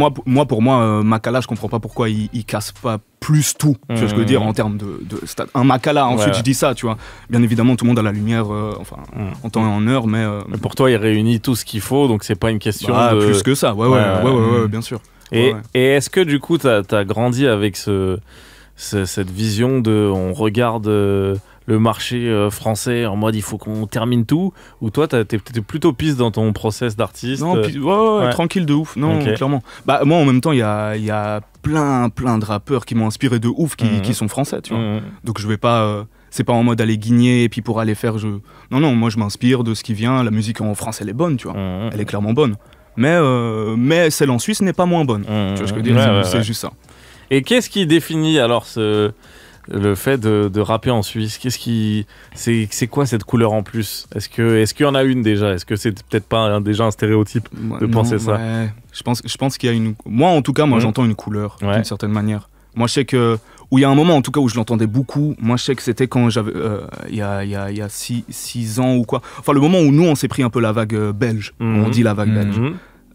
pour moi, Makala, je comprends pas pourquoi il casse pas plus tout. Tu vois ce que je veux dire en termes de stade. Un Makala, ensuite je dis ça, tu vois. Bien évidemment, tout le monde a la lumière, en temps et en heure, mais pour toi, il réunit tout ce qu'il faut, donc c'est pas une question de. Plus que ça, ouais, bien sûr. Et est-ce que du coup, t'as grandi avec cette vision de on regarde le marché français en mode il faut qu'on termine tout, ou toi t'étais plutôt piste dans ton process d'artiste? Non, tranquille de ouf, non, clairement. Bah moi en même temps il y a plein de rappeurs qui m'ont inspiré de ouf qui sont français, tu vois. Donc je vais pas c'est pas en mode aller guigner et puis pour aller faire non, moi je m'inspire de ce qui vient. La musique en France elle est bonne, tu vois, elle est clairement bonne, mais celle en Suisse n'est pas moins bonne, tu vois ce que je veux dire, c'est juste ça. Et qu'est-ce qui définit alors le fait de rapper en Suisse? C'est quoi cette couleur en plus? Est-ce qu'il y en a une déjà? Est-ce que c'est peut-être pas déjà un stéréotype de penser ça? Ouais. Je pense qu'il y a une. Moi en tout cas, j'entends une couleur d'une certaine manière. Moi je sais que où il y a un moment en tout cas où je l'entendais beaucoup. Moi je sais que c'était quand j'avais il y a 6 ans ou quoi. Enfin le moment où nous on s'est pris un peu la vague belge. On dit la vague belge.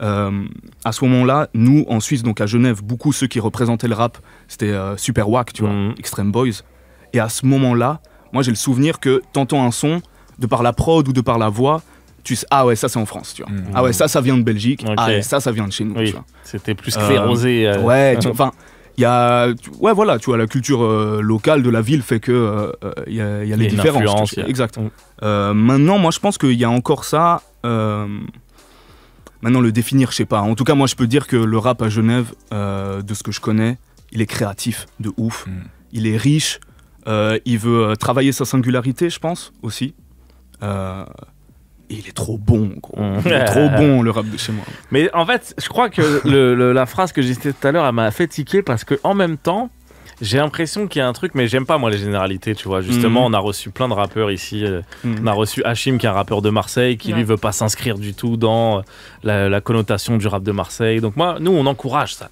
À ce moment-là, nous, en Suisse, donc à Genève, beaucoup ceux qui représentaient le rap, c'était Super Wack, tu vois, Extreme Boys. Et à ce moment-là, moi j'ai le souvenir que t'entends un son, de par la prod ou de par la voix, tu sais, ah ouais, ça c'est en France, tu vois. Ah ouais, ça vient de Belgique, ah ouais, ça vient de chez nous, tu vois. C'était plus sclérosé. Ouais, enfin, il y a, ouais, voilà, tu vois, la culture locale de la ville fait que il y a les différences. Exact. Maintenant, moi je pense qu'il y a encore ça. Maintenant, le définir, je sais pas. En tout cas, moi, je peux dire que le rap à Genève, de ce que je connais, il est créatif de ouf. Il est riche. Il veut travailler sa singularité, je pense, aussi. Et il est trop bon, gros. Il est trop bon, le rap de chez moi. Mais en fait, je crois que la phrase que j'ai citée tout à l'heure, elle m'a fait tiquer parce qu'en même temps, j'ai l'impression qu'il y a un truc, mais j'aime pas moi les généralités, tu vois. Justement, on a reçu plein de rappeurs ici. On a reçu Hachim, qui est un rappeur de Marseille, qui lui veut pas s'inscrire du tout dans la connotation du rap de Marseille. Donc nous, on encourage ça.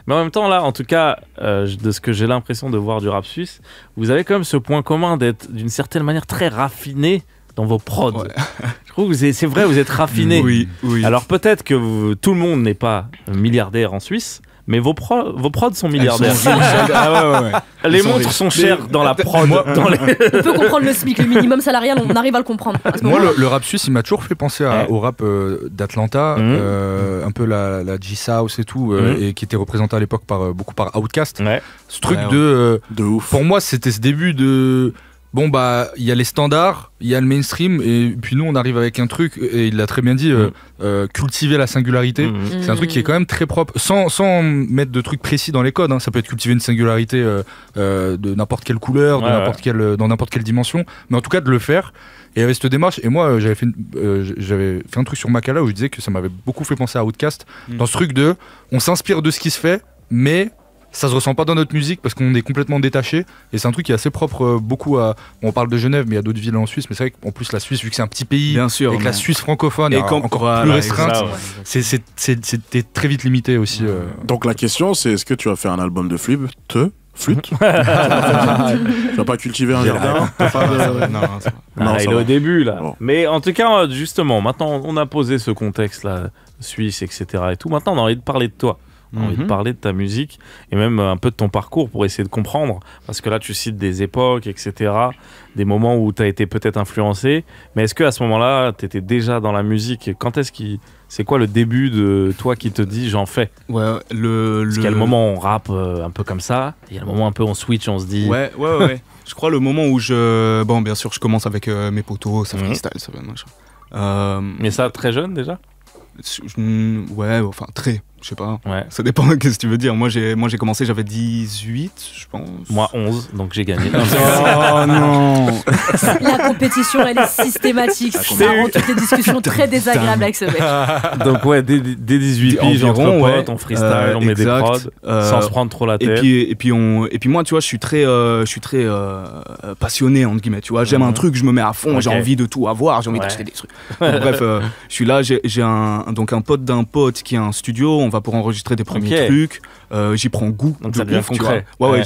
Mais en même temps, là, en tout cas, de ce que j'ai l'impression de voir du rap suisse, vous avez quand même ce point commun d'être d'une certaine manière très raffiné dans vos prods. Ouais. Je trouve que c'est vrai, vous êtes raffiné. Oui. Alors peut-être que tout le monde n'est pas milliardaire en Suisse, mais vos prods sont milliardaires. Les montres sont chères dans la prod. On peut comprendre le SMIC, le minimum salarial, on arrive à le comprendre. Moi, le rap suisse, il m'a toujours fait penser au rap d'Atlanta, un peu la G-South et tout, et qui était représenté à l'époque beaucoup par Outkast. Ce truc de ouf. Pour moi, c'était ce début de... Bon bah il y a les standards, il y a le mainstream et puis nous on arrive avec un truc et il l'a très bien dit, cultiver la singularité. C'est un truc qui est quand même très propre, sans mettre de trucs précis dans les codes. Hein. Ça peut être cultiver une singularité de n'importe quelle couleur, dans n'importe quelle dimension, mais en tout cas de le faire. Et il y avait cette démarche. Et moi j'avais fait un truc sur Makala où je disais que ça m'avait beaucoup fait penser à Outkast dans ce truc de on s'inspire de ce qui se fait, mais ça se ressent pas dans notre musique parce qu'on est complètement détaché et c'est un truc qui est assez propre beaucoup à... On parle de Genève mais il y a d'autres villes en Suisse, mais c'est vrai qu'en plus la Suisse, vu que c'est un petit pays, bien sûr, et que la Suisse francophone est encore plus restreinte, c'était très vite limité aussi. Donc la question c'est, est-ce que tu vas faire un album de flûte Tu vas pas cultiver un jardin? Non, il est au début là. Bon. Mais en tout cas, justement, maintenant on a posé ce contexte là, Suisse, etc. et tout. Maintenant on a envie de parler de toi. On a envie de parler de ta musique et même un peu de ton parcours pour essayer de comprendre, parce que là tu cites des époques, etc., des moments où tu as été peut-être influencé, mais est-ce qu'à ce moment-là tu étais déjà dans la musique? C'est quoi le début de toi qui te dit j'en fais? Parce qu'il y a le moment où on rappe un peu comme ça, il y a le moment un peu on switch, on se dit... Ouais. Je crois le moment où bon bien sûr je commence avec mes potos, ça freestyle, ça va machin. Mais ça très jeune déjà? Ouais, enfin très... Je sais pas, ça dépend de ce que tu veux dire. Moi j'ai commencé, j'avais 18, je pense. Moi 11, donc j'ai gagné. Oh non. La compétition, elle est systématique. Ça rend toutes les discussions très désagréables avec ce mec. Donc ouais, dès 18 piges, entre potes, on freestyle, on met des prods, sans se prendre trop la tête. Et puis moi, tu vois, je suis très passionné, entre guillemets, tu vois. J'aime un truc, je me mets à fond, j'ai envie de tout avoir, j'ai envie d'acheter des trucs. Donc, bref, je suis là, j'ai un pote d'un pote qui a un studio, on va pour enregistrer des premiers trucs, j'y prends goût. Donc ça devient concret. Bon,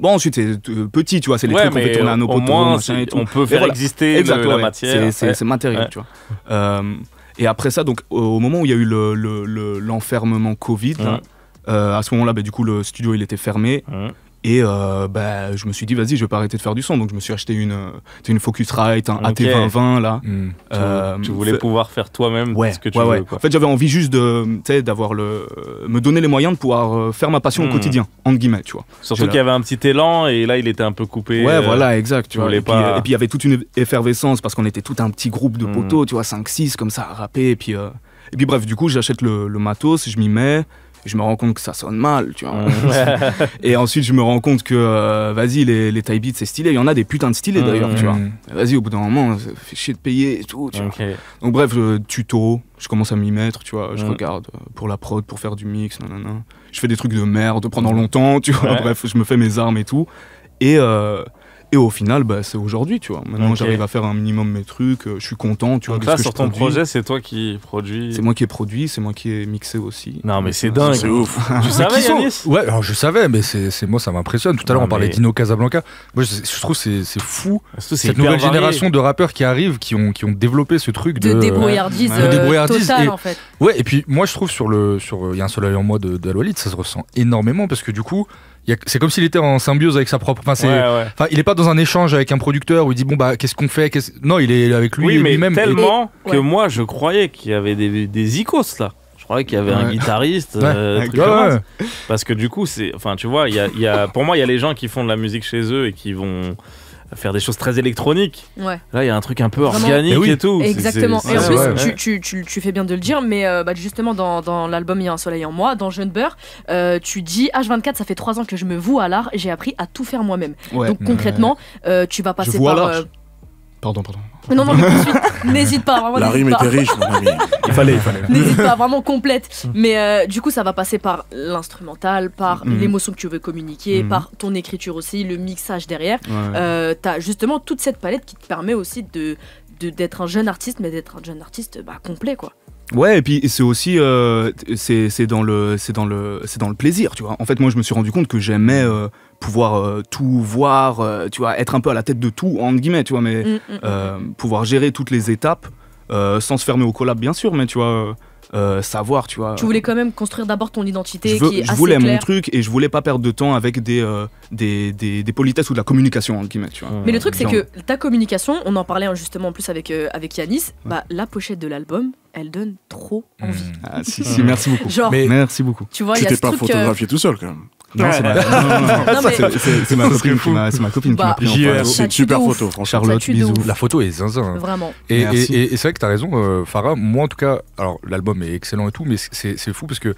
ensuite c'est petit, tu vois, c'est les trucs qu'on fait tourner à nos potos, machin et tout. On peut faire exister la matière. C'est matériel, tu vois. Et après ça, donc au moment où il y a eu l'enfermement Covid, là, à ce moment-là, du coup, le studio il était fermé. Et je me suis dit, vas-y, je vais pas arrêter de faire du son. Donc je me suis acheté une Focusrite, un AT2020 là. Tu voulais pouvoir faire toi-même ce que tu veux. Quoi. En fait, j'avais envie juste d'avoir me donner les moyens de pouvoir faire ma passion au quotidien, entre guillemets, tu vois. Surtout qu'il y avait un petit élan et là, il était un peu coupé. Ouais, voilà, exact. Tu vois. Et puis il y avait toute une effervescence parce qu'on était tout un petit groupe de potos, tu vois, 5-6 comme ça à rapper. Et puis bref, du coup, j'achète le matos, je m'y mets. Je me rends compte que ça sonne mal, tu vois. Et ensuite, je me rends compte que, vas-y, les type beats, c'est stylé. Il y en a des putains de stylés, d'ailleurs, tu vois. Vas-y, au bout d'un moment, ça fait chier de payer et tout, tu vois. Donc, bref, tuto, je commence à m'y mettre, tu vois. Je regarde pour la prod, pour faire du mix, nanana. Je fais des trucs de merde pendant longtemps, tu vois. Bref, je me fais mes armes et tout. Et au final, c'est aujourd'hui, tu vois. Maintenant, j'arrive à faire un minimum mes trucs, je suis content, tu vois. Donc là, sur ton projet, c'est toi qui produis. C'est moi qui ai produit, c'est moi qui ai mixé aussi. Non, mais c'est dingue. C'est ouf. Tu savais, Yanis ? Ouais, alors je savais, mais c'est moi, ça m'impressionne. Tout à l'heure, on parlait d'Ino Casablanca. Moi, je trouve que c'est fou. Cette nouvelle génération de rappeurs qui arrivent, qui ont développé ce truc de débrouillardise totale, en fait. Ouais, et puis moi, je trouve sur Il y a un soleil en moi de Al Walid, ça se ressent énormément parce que du coup, c'est comme s'il était en symbiose avec sa propre. Enfin, il est pas dans un échange avec un producteur où il dit bon qu'est-ce qu'on fait. Non, il est avec lui lui-même. Tellement que moi je croyais qu'il y avait des icos là. Je croyais qu'il y avait un guitariste, parce que du coup tu vois, pour moi il y a les gens qui font de la musique chez eux et qui vont faire des choses très électroniques. Là il y a un truc un peu organique et tout. Exactement. Et en plus tu fais bien de le dire, mais justement dans l'album Il y a un soleil en moi, dans Jeune Beurre, tu dis H24 ça fait 3 ans que je me voue à l'art et j'ai appris à tout faire moi-même. Donc concrètement tu vas passer par Pardon. Non, mais n'hésite pas, vraiment. La rime était riche, mon ami. Il fallait. N'hésite pas, vraiment complète. Mais du coup, ça va passer par l'instrumental, par l'émotion que tu veux communiquer, par ton écriture aussi, le mixage derrière. T'as justement toute cette palette qui te permet aussi d'être un jeune artiste, mais d'être un jeune artiste complet, quoi. Ouais, et puis c'est aussi c'est dans le plaisir, tu vois. En fait, moi, je me suis rendu compte que j'aimais pouvoir tout voir, tu vois, être un peu à la tête de tout, entre guillemets, tu vois, mais pouvoir gérer toutes les étapes sans se fermer au collab, bien sûr, mais tu vois, savoir, tu vois. Tu voulais quand même construire d'abord ton identité qui est assez Je voulais claire. Mon truc et je voulais pas perdre de temps avec des politesses ou de la communication, entre guillemets, tu vois. Mais le truc, c'est que ta communication, on en parlait justement en plus avec Yanis, la pochette de l'album, elle donne trop envie. Ah, si, merci beaucoup. Genre, merci beaucoup. Tu vois, Tu t'es pas photographié tout seul, quand même. Non, c'est ma copine qui m'a pris en photo. C'est une super photo, franchement. Charlotte, bisous. La photo est zinzin. Vraiment. Et c'est vrai que t'as raison, Farah. Moi, en tout cas, alors l'album est excellent et tout, mais c'est fou parce que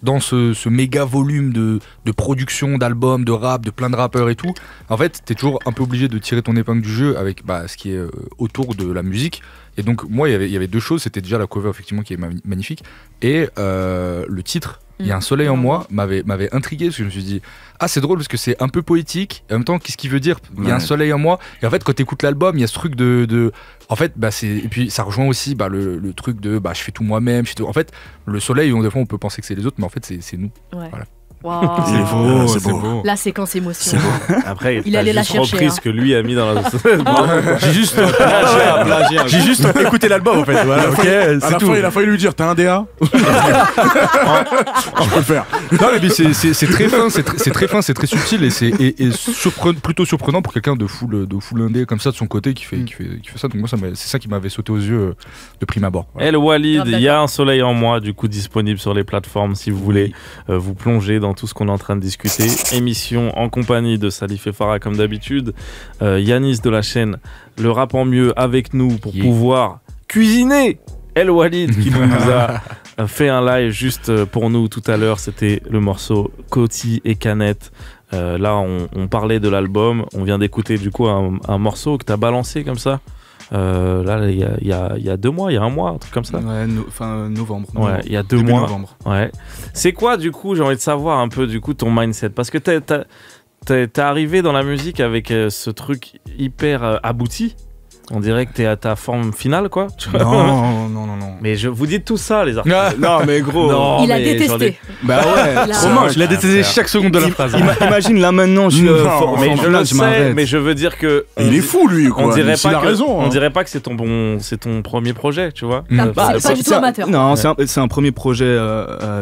dans ce méga volume de production, d'albums, de rap, de plein de rappeurs et tout, en fait, t'es toujours un peu obligé de tirer ton épingle du jeu avec ce qui est autour de la musique. Et donc, moi, il y avait 2 choses. C'était déjà la cover, effectivement, qui est magnifique. Et le titre, Il y a un soleil en moi, m'avait intrigué parce que je me suis dit c'est drôle parce que c'est un peu poétique et en même temps qu'est-ce qu'il veut dire, il y a un soleil en moi. Et en fait quand t'écoutes l'album il y a ce truc de en fait et puis ça rejoint aussi le truc de je fais tout moi-même, en fait le soleil des fois on peut penser que c'est les autres mais en fait c'est nous. Voilà. Wow. C'est beau. La séquence émotion. Après, il allait la chercher. Repris ce que lui a mis dans la. J'ai juste écouté l'album en fait. Voilà, à la fin, il a failli lui dire t'as un DA. Je peux le faire. Non, mais c'est très fin, c'est très fin, c'est très subtil et plutôt surprenant pour quelqu'un de full indé comme ça de son côté qui fait ça. Donc moi, c'est ça qui m'avait sauté aux yeux de prime abord. Voilà. El Walid, il y a un soleil en moi, du coup disponible sur les plateformes si vous voulez vous plonger dans tout ce qu'on est en train de discuter. Émission en compagnie de Salif et Farah comme d'habitude. Yanis de la chaîne Le Rap en Mieux avec nous pour pouvoir cuisiner El Walid qui nous a fait un live juste pour nous tout à l'heure. C'était le morceau Coty et Canette. Là on parlait de l'album. On vient d'écouter du coup un morceau que t'as balancé comme ça. Là, il y a 2 mois, il y a 1 mois, un truc comme ça. Ouais, fin novembre. Ouais, il y a 2 mois. Novembre. Ouais. C'est quoi, du coup, j'ai envie de savoir un peu, du coup, ton mindset. Parce que t'es arrivé dans la musique avec ce truc hyper abouti. On dirait que t'es à ta forme finale, quoi. Tu vois. Non. Mais vous dites tout ça, les artistes. Non, mais gros. Non, Il a mais j'en ai- détesté. Bah ouais, Il a- trop moche. Je l'ai détesté chaque seconde de la phrase. Imagine là maintenant, je suis Non, Mais je le sais, m'arrête. mais je veux dire que. Il est fou, lui, quoi. On dirait Il pas a que, raison. on hein. dirait pas que c'est ton premier projet, tu vois. Ah, Bah, c'est pas du tout amateur. Non, c'est un premier projet,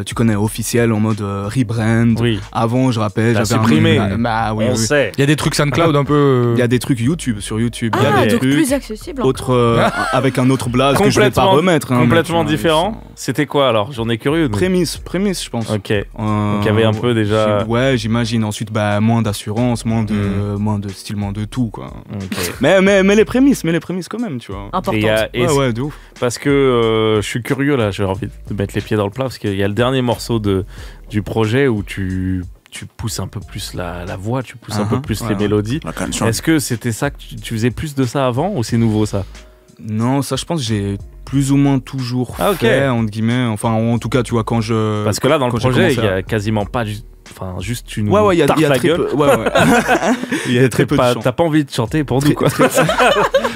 tu connais, officiel, en mode rebrand. Oui, Avant, je rappelle, T'as j'avais supprimé. Bah oui, on oui. sait. Il y a des trucs SoundCloud un peu. Il y a des trucs YouTube, sur YouTube. Il y a Ah, des donc trucs plus accessible. autres, avec un autre blaze que je vais pas Complètement- remettre. hein, Complètement mais tu vois, différent. C'était quoi alors? J'en ai curieux. donc. Prémisse, je pense. Ok. Donc il y avait un peu déjà. Ouais, j'imagine. Ensuite, bah, moins d'assurance, moins de style, moins de tout, quoi. Ok. Mais les prémices quand même, tu vois. Importante. Et il y a- et Ouais, c'est- ouais, de ouf. Parce que je suis curieux là, j'ai envie de mettre les pieds dans le plat parce qu'il y a le dernier morceau du projet où tu pousses un peu plus la voix, tu pousses un peu plus les ouais. mélodies. La canne chante. Est-ce que c'était ça que tu faisais plus de ça avant ou c'est nouveau ça? Non, ça, je pense que j'ai plus ou moins toujours Ah, ok. fait, entre guillemets. Enfin, en tout cas, tu vois, quand je. Parce que là dans le quand j'ai projet il commencé y a quasiment pas juste une Ouais, il y a tarte la très gueule. peu. Ouais. Il y a très peu de chant. T'as pas envie de chanter pour nous quoi.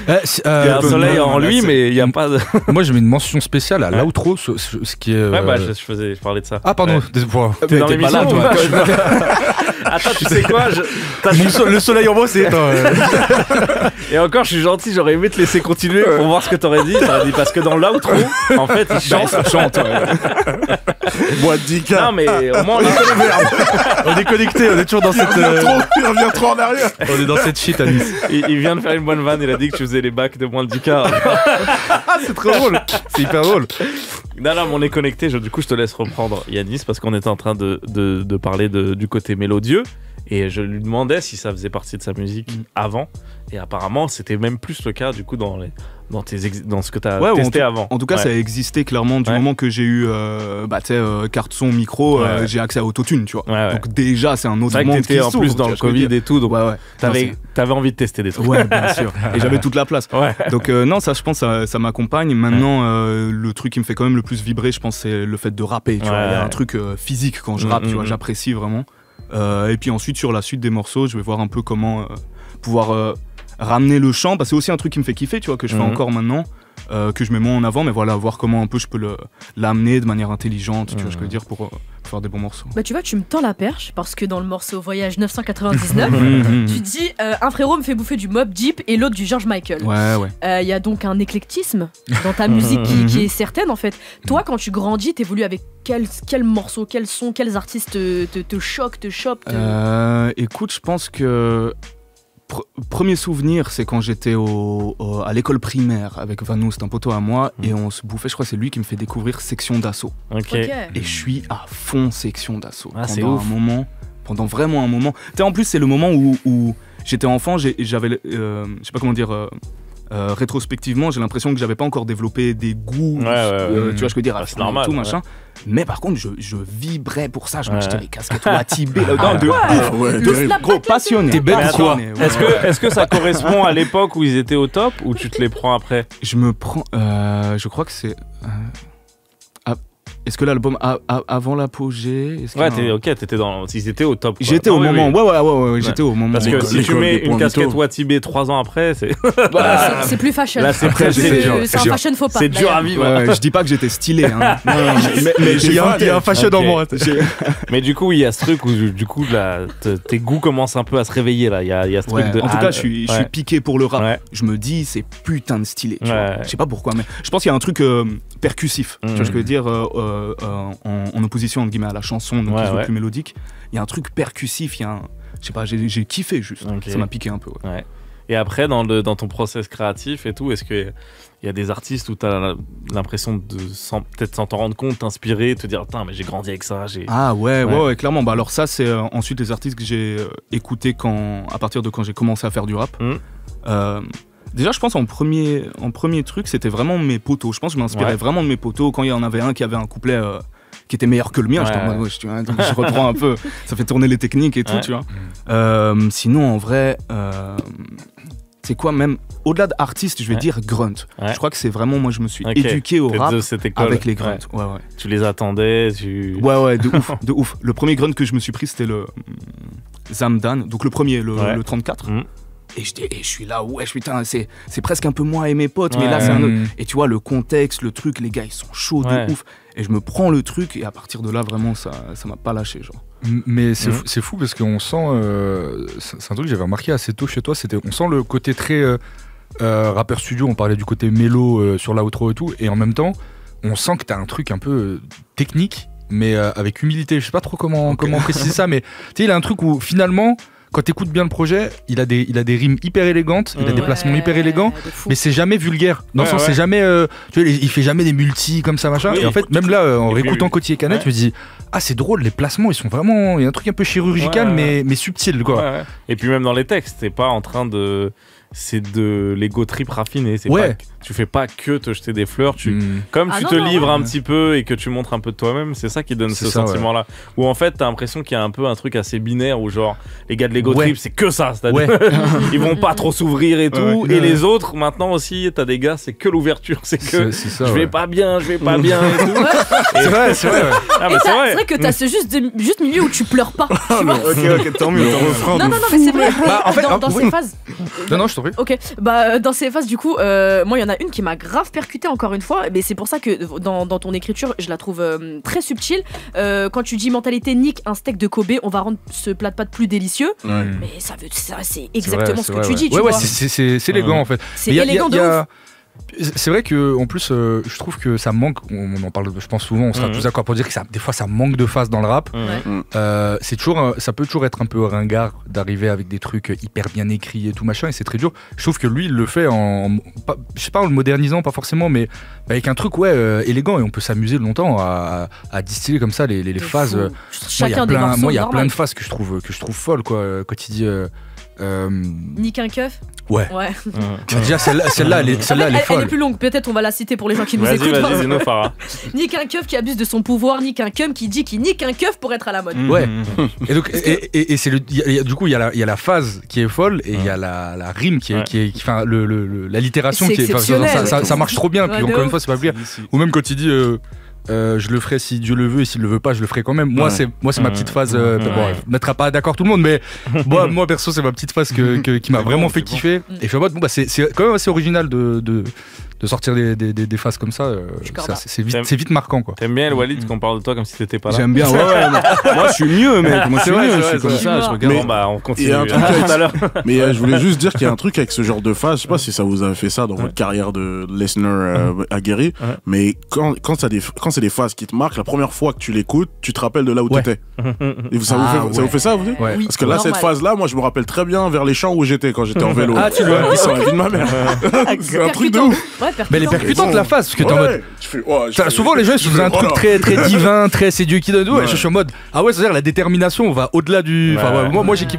Il y a un peu soleil non, en là, lui c'est- mais il y a pas de. Moi, je mets une mention spéciale à Ouais. l'outro, ce qui est. Ouais bah je parlais de ça. Ah, pardon, Ouais. désolé. T'es dans T'es pas l'émission là, ou toi. pas? Attends, tu sais quoi Le soleil en moi, c'est. Et encore, je suis gentil, j'aurais aimé te laisser continuer pour voir ce que t'aurais dit. T'aurais dit parce que dans l'outro, en fait, il chante. Boîte 10K. Non, mais au moins, on est On est connecté, on est toujours dans cette. Il revient trop en arrière. On est dans cette shit à Nice. il vient de faire une bonne vanne, il a dit que tu faisais les bacs de moins de 10K. Ah, c'est trop drôle. C'est hyper drôle. Non, mais on est connecté, du coup, je te laisse reprendre Yanis parce qu'on était en train de parler du côté mélodieux. Et je lui demandais si ça faisait partie de sa musique avant. Et apparemment, c'était même plus le cas du coup dans ce que tu as Ouais, testé avant. En tout cas, Ouais. ça a existé clairement du Ouais. moment que j'ai eu carte son, micro, Ouais. j'ai accès à Autotune, tu vois. Ouais, ouais. Donc déjà, c'est un autre C'est vrai que monde t'étais qui en s'ouvre, plus tu dans vois le ce que je veux Covid dire. et tout, donc Ouais. t'avais envie de tester des trucs. Ouais, bien sûr. Et j'avais toute la place. Ouais. Donc non, ça, je pense, ça m'accompagne. Maintenant, le truc qui me fait quand même le plus vibrer, je pense, c'est le fait de rapper. Tu vois, il y a un truc physique quand je rappe, tu vois, j'apprécie vraiment. Et puis ensuite, sur la suite des morceaux, je vais voir un peu comment pouvoir ramener le chant, parce que c'est aussi un truc qui me fait kiffer, tu vois, que je fais encore maintenant, que je mets moins en avant, mais voilà, voir comment un peu je peux l'amener de manière intelligente, tu vois, je peux dire, pour faire des bons morceaux. Bah tu vois, tu me tends la perche parce que dans le morceau Voyage 999, tu dis un frérot me fait bouffer du Mobb Deep et l'autre du George Michael. Ouais. Il y a donc un éclectisme dans ta musique qui est certaine en fait. Toi, quand tu grandis, t'évolues avec quel morceau, quel son, quels artistes te choquent, te chopent Écoute, je pense que premier souvenir, c'est quand j'étais à l'école primaire avec Vanou, c'est un poteau à moi, et on se bouffait, je crois que c'est lui qui me fait découvrir Section d'Assaut. Ok. Et je suis à fond Section d'Assaut. Ah, c'est pendant ouf. un moment, pendant vraiment un moment. Tu sais, en plus, c'est le moment où j'étais enfant, j'avais, je sais pas comment dire, rétrospectivement, j'ai l'impression que j'avais pas encore développé des goûts, Ouais. tu vois, je peux dire, C'est normal, tout ouais. machin. Mais par contre, je vibrais pour ça, je m'achetais Ouais. les casquettes Watibé, de ouf. Ouais, Le terrible. snap Gros, packet, passionné. T'es bête Mais ou quoi passionné, ouais. Est-ce que ça correspond à l'époque où ils étaient au top ou tu te les prends après? Je me prends. Je crois que c'est. Est-ce que l'album avant l'apogée Ouais, t'étais ils étaient au top. quoi. J'étais Non, au oui, moment. oui. Ouais, j'étais au moment. Parce que L'école- si tu l'école mets des une points casquette mythos. Watibé 3 ans après, c'est C'est plus fashion. là c'est Après, presque- C'est un fashion faux pas. c'est dur à d'ailleurs. vivre. Ouais, je dis pas que j'étais stylé, hein. Non, mais Il y a un fashion Ok. en moi. Mais du coup, il y a ce truc où du coup là, tes goûts commencent un peu à se réveiller là. Il y a ce truc Ouais, de. en tout cas, je suis piqué pour le rap. Ouais. Je me dis, c'est putain de stylé. Tu Ouais. vois. Je sais pas pourquoi, mais je pense qu'il y a un truc percussif. Tu vois ce que je veux dire, en opposition entre guillemets à la chanson, donc Ouais, qui se veut ouais. plus mélodique. Il y a un truc percussif. Il y a un, je sais pas, j'ai kiffé juste. Ok. Ça m'a piqué un peu. Ouais. Ouais. Et après, dans ton process créatif et tout, est-ce qu'il y a des artistes où tu as l'impression de, peut-être sans t'en rendre compte, t'inspirer, te dire, putain, mais j'ai grandi avec ça. Ah ouais, Ouais. clairement. Bah alors ça, c'est ensuite les artistes que j'ai écoutés à partir de quand j'ai commencé à faire du rap. Déjà, je pense en premier truc, c'était vraiment mes potos. Je pense que je m'inspirais Ouais. vraiment de mes potos. Quand il y en avait un qui avait un couplet qui était meilleur que le mien, j'étais en mode, wesh, tu vois, donc je reprends un peu. Ça fait tourner les techniques et tout, Ouais. tu vois. Sinon, en vrai, c'est quoi même au-delà d'artiste, je vais Ouais. dire grunt. Ouais. Je crois que c'est vraiment, moi, je me suis Ok. éduqué au T'es rap de cette école. avec les grunts. Ouais. Ouais. Tu les attendais, Ouais, de ouf. Le premier grunt que je me suis pris, c'était le Zamdan, donc le premier, le 34. Et je suis là, ouais, putain, c'est presque un peu moi et mes potes, mais là, c'est un autre. Et tu vois, le contexte, le truc, les gars, ils sont chauds de ouf. Et je me prends le truc, et à partir de là, vraiment, ça m'a pas lâché, genre. Mais c'est fou parce qu'on sent. C'est un truc que j'avais remarqué assez tôt chez toi, on sent le côté très rappeur studio, on parlait du côté mélo sur l'outro et tout, et en même temps, on sent que t'as un truc un peu technique, mais avec humilité. Je sais pas trop comment préciser ça, mais tu sais, il a un truc où finalement. Quand t'écoutes bien le projet, il a des rimes hyper élégantes, il a des placements hyper élégants, mais c'est jamais vulgaire. Dans le sens, c'est jamais, tu vois, il fait jamais des multis comme ça, machin. Et en fait, même là, en réécoutant Côtier Canette, je me dis, ah, c'est drôle, les placements, ils sont vraiment, il y a un truc un peu chirurgical, mais subtil, quoi. Et puis même dans les textes, t'es pas en train de, c'est de l'ego trip raffiné. C'est pas, tu fais pas que te jeter des fleurs. Comme tu te livres un petit peu et que tu montres un peu de toi-même, c'est ça qui donne ce sentiment-là. Où en fait, t'as l'impression qu'il y a un peu un truc assez binaire où genre les gars de l'ego trip, c'est que ça. C'est-à-dire ils vont pas trop s'ouvrir et tout. Et les autres, maintenant aussi, t'as des gars, c'est que l'ouverture. C'est que je vais pas bien et tout. C'est vrai, c'est vrai. C'est vrai que t'as ce juste milieu où tu pleures pas. Ok, tant mieux. Non, mais c'est vrai. Dans ces phases. Non, je t'en prie. Ok, bah dans ces phases, du coup, moi, il y en a une qui m'a grave percuté encore une fois. Mais c'est pour ça que dans ton écriture, je la trouve très subtile. Quand tu dis mentalité nique un steak de Kobe, on va rendre ce plat de pâtes plus délicieux. Mais c'est exactement ce que tu dis. Tu vois. C'est élégant en fait. C'est élégant de ouf. C'est vrai que en plus je trouve que ça manque, on en parle je pense souvent, on sera tous d'accord pour dire que des fois ça manque de phase dans le rap. C'est toujours, ça peut toujours être un peu ringard d'arriver avec des trucs hyper bien écrits et tout machin, et c'est très dur. Je trouve que lui il le fait je sais pas, en le modernisant pas forcément, mais avec un truc élégant, et on peut s'amuser longtemps à distiller comme ça les phases. Moi il y a plein de phases que je trouve folles, quoi, quand il dit nique un keuf. Ouais. Déjà celle-là elle est folle. Elle est plus longue, peut-être on va la citer pour les gens qui nous écoutent. Vas-y, no Farah. Nique un keuf qui abuse de son pouvoir, nique un cum qui dit qu'il nique un keuf pour être à la mode. Ouais. Et donc du coup il y a la phase qui est folle, et il y a la rime qui est enfin la littération qui est, ça marche trop bien. Puis encore une fois, c'est pas pire. Ou même quand il dit je le ferai si Dieu le veut, et s'il le veut pas, je le ferai quand même. Moi, c'est ma petite phase. On mettra pas d'accord tout le monde, mais moi perso, c'est ma petite phase qui m'a vraiment fait kiffer. Et je suis en mode, c'est quand même assez original de sortir des phases comme ça. C'est vite marquant, quoi. T'aimes bien El Walid qu'on parle de toi comme si t'étais pas là? J'aime bien. Moi, je suis mieux, mec. Moi, je suis comme ça. Je regarde. Bon, bah, on continue. Tout à l'heure. Mais je voulais juste dire qu'il y a un truc avec ce genre de phase. Je sais pas si ça vous a fait ça dans votre carrière de listener aguerri, mais quand c'est des phases qui te marquent, la première fois que tu l'écoutes, tu te rappelles de là où t'étais. Et ça vous fait ça, vous? Oui, parce que là, cette phase-là, moi, je me rappelle très bien vers les champs où j'étais quand j'étais en vélo. Ah, tu vois, ils sont la vie de ma mère. C'est un truc de ouf. Mais les percutantes, la phase, parce que t'es en mode. Souvent, les gens, ils se faisaient un truc très divin, très c'est Dieu qui donne. Et je suis en mode, ah ouais, c'est-à-dire la détermination, on va au-delà du.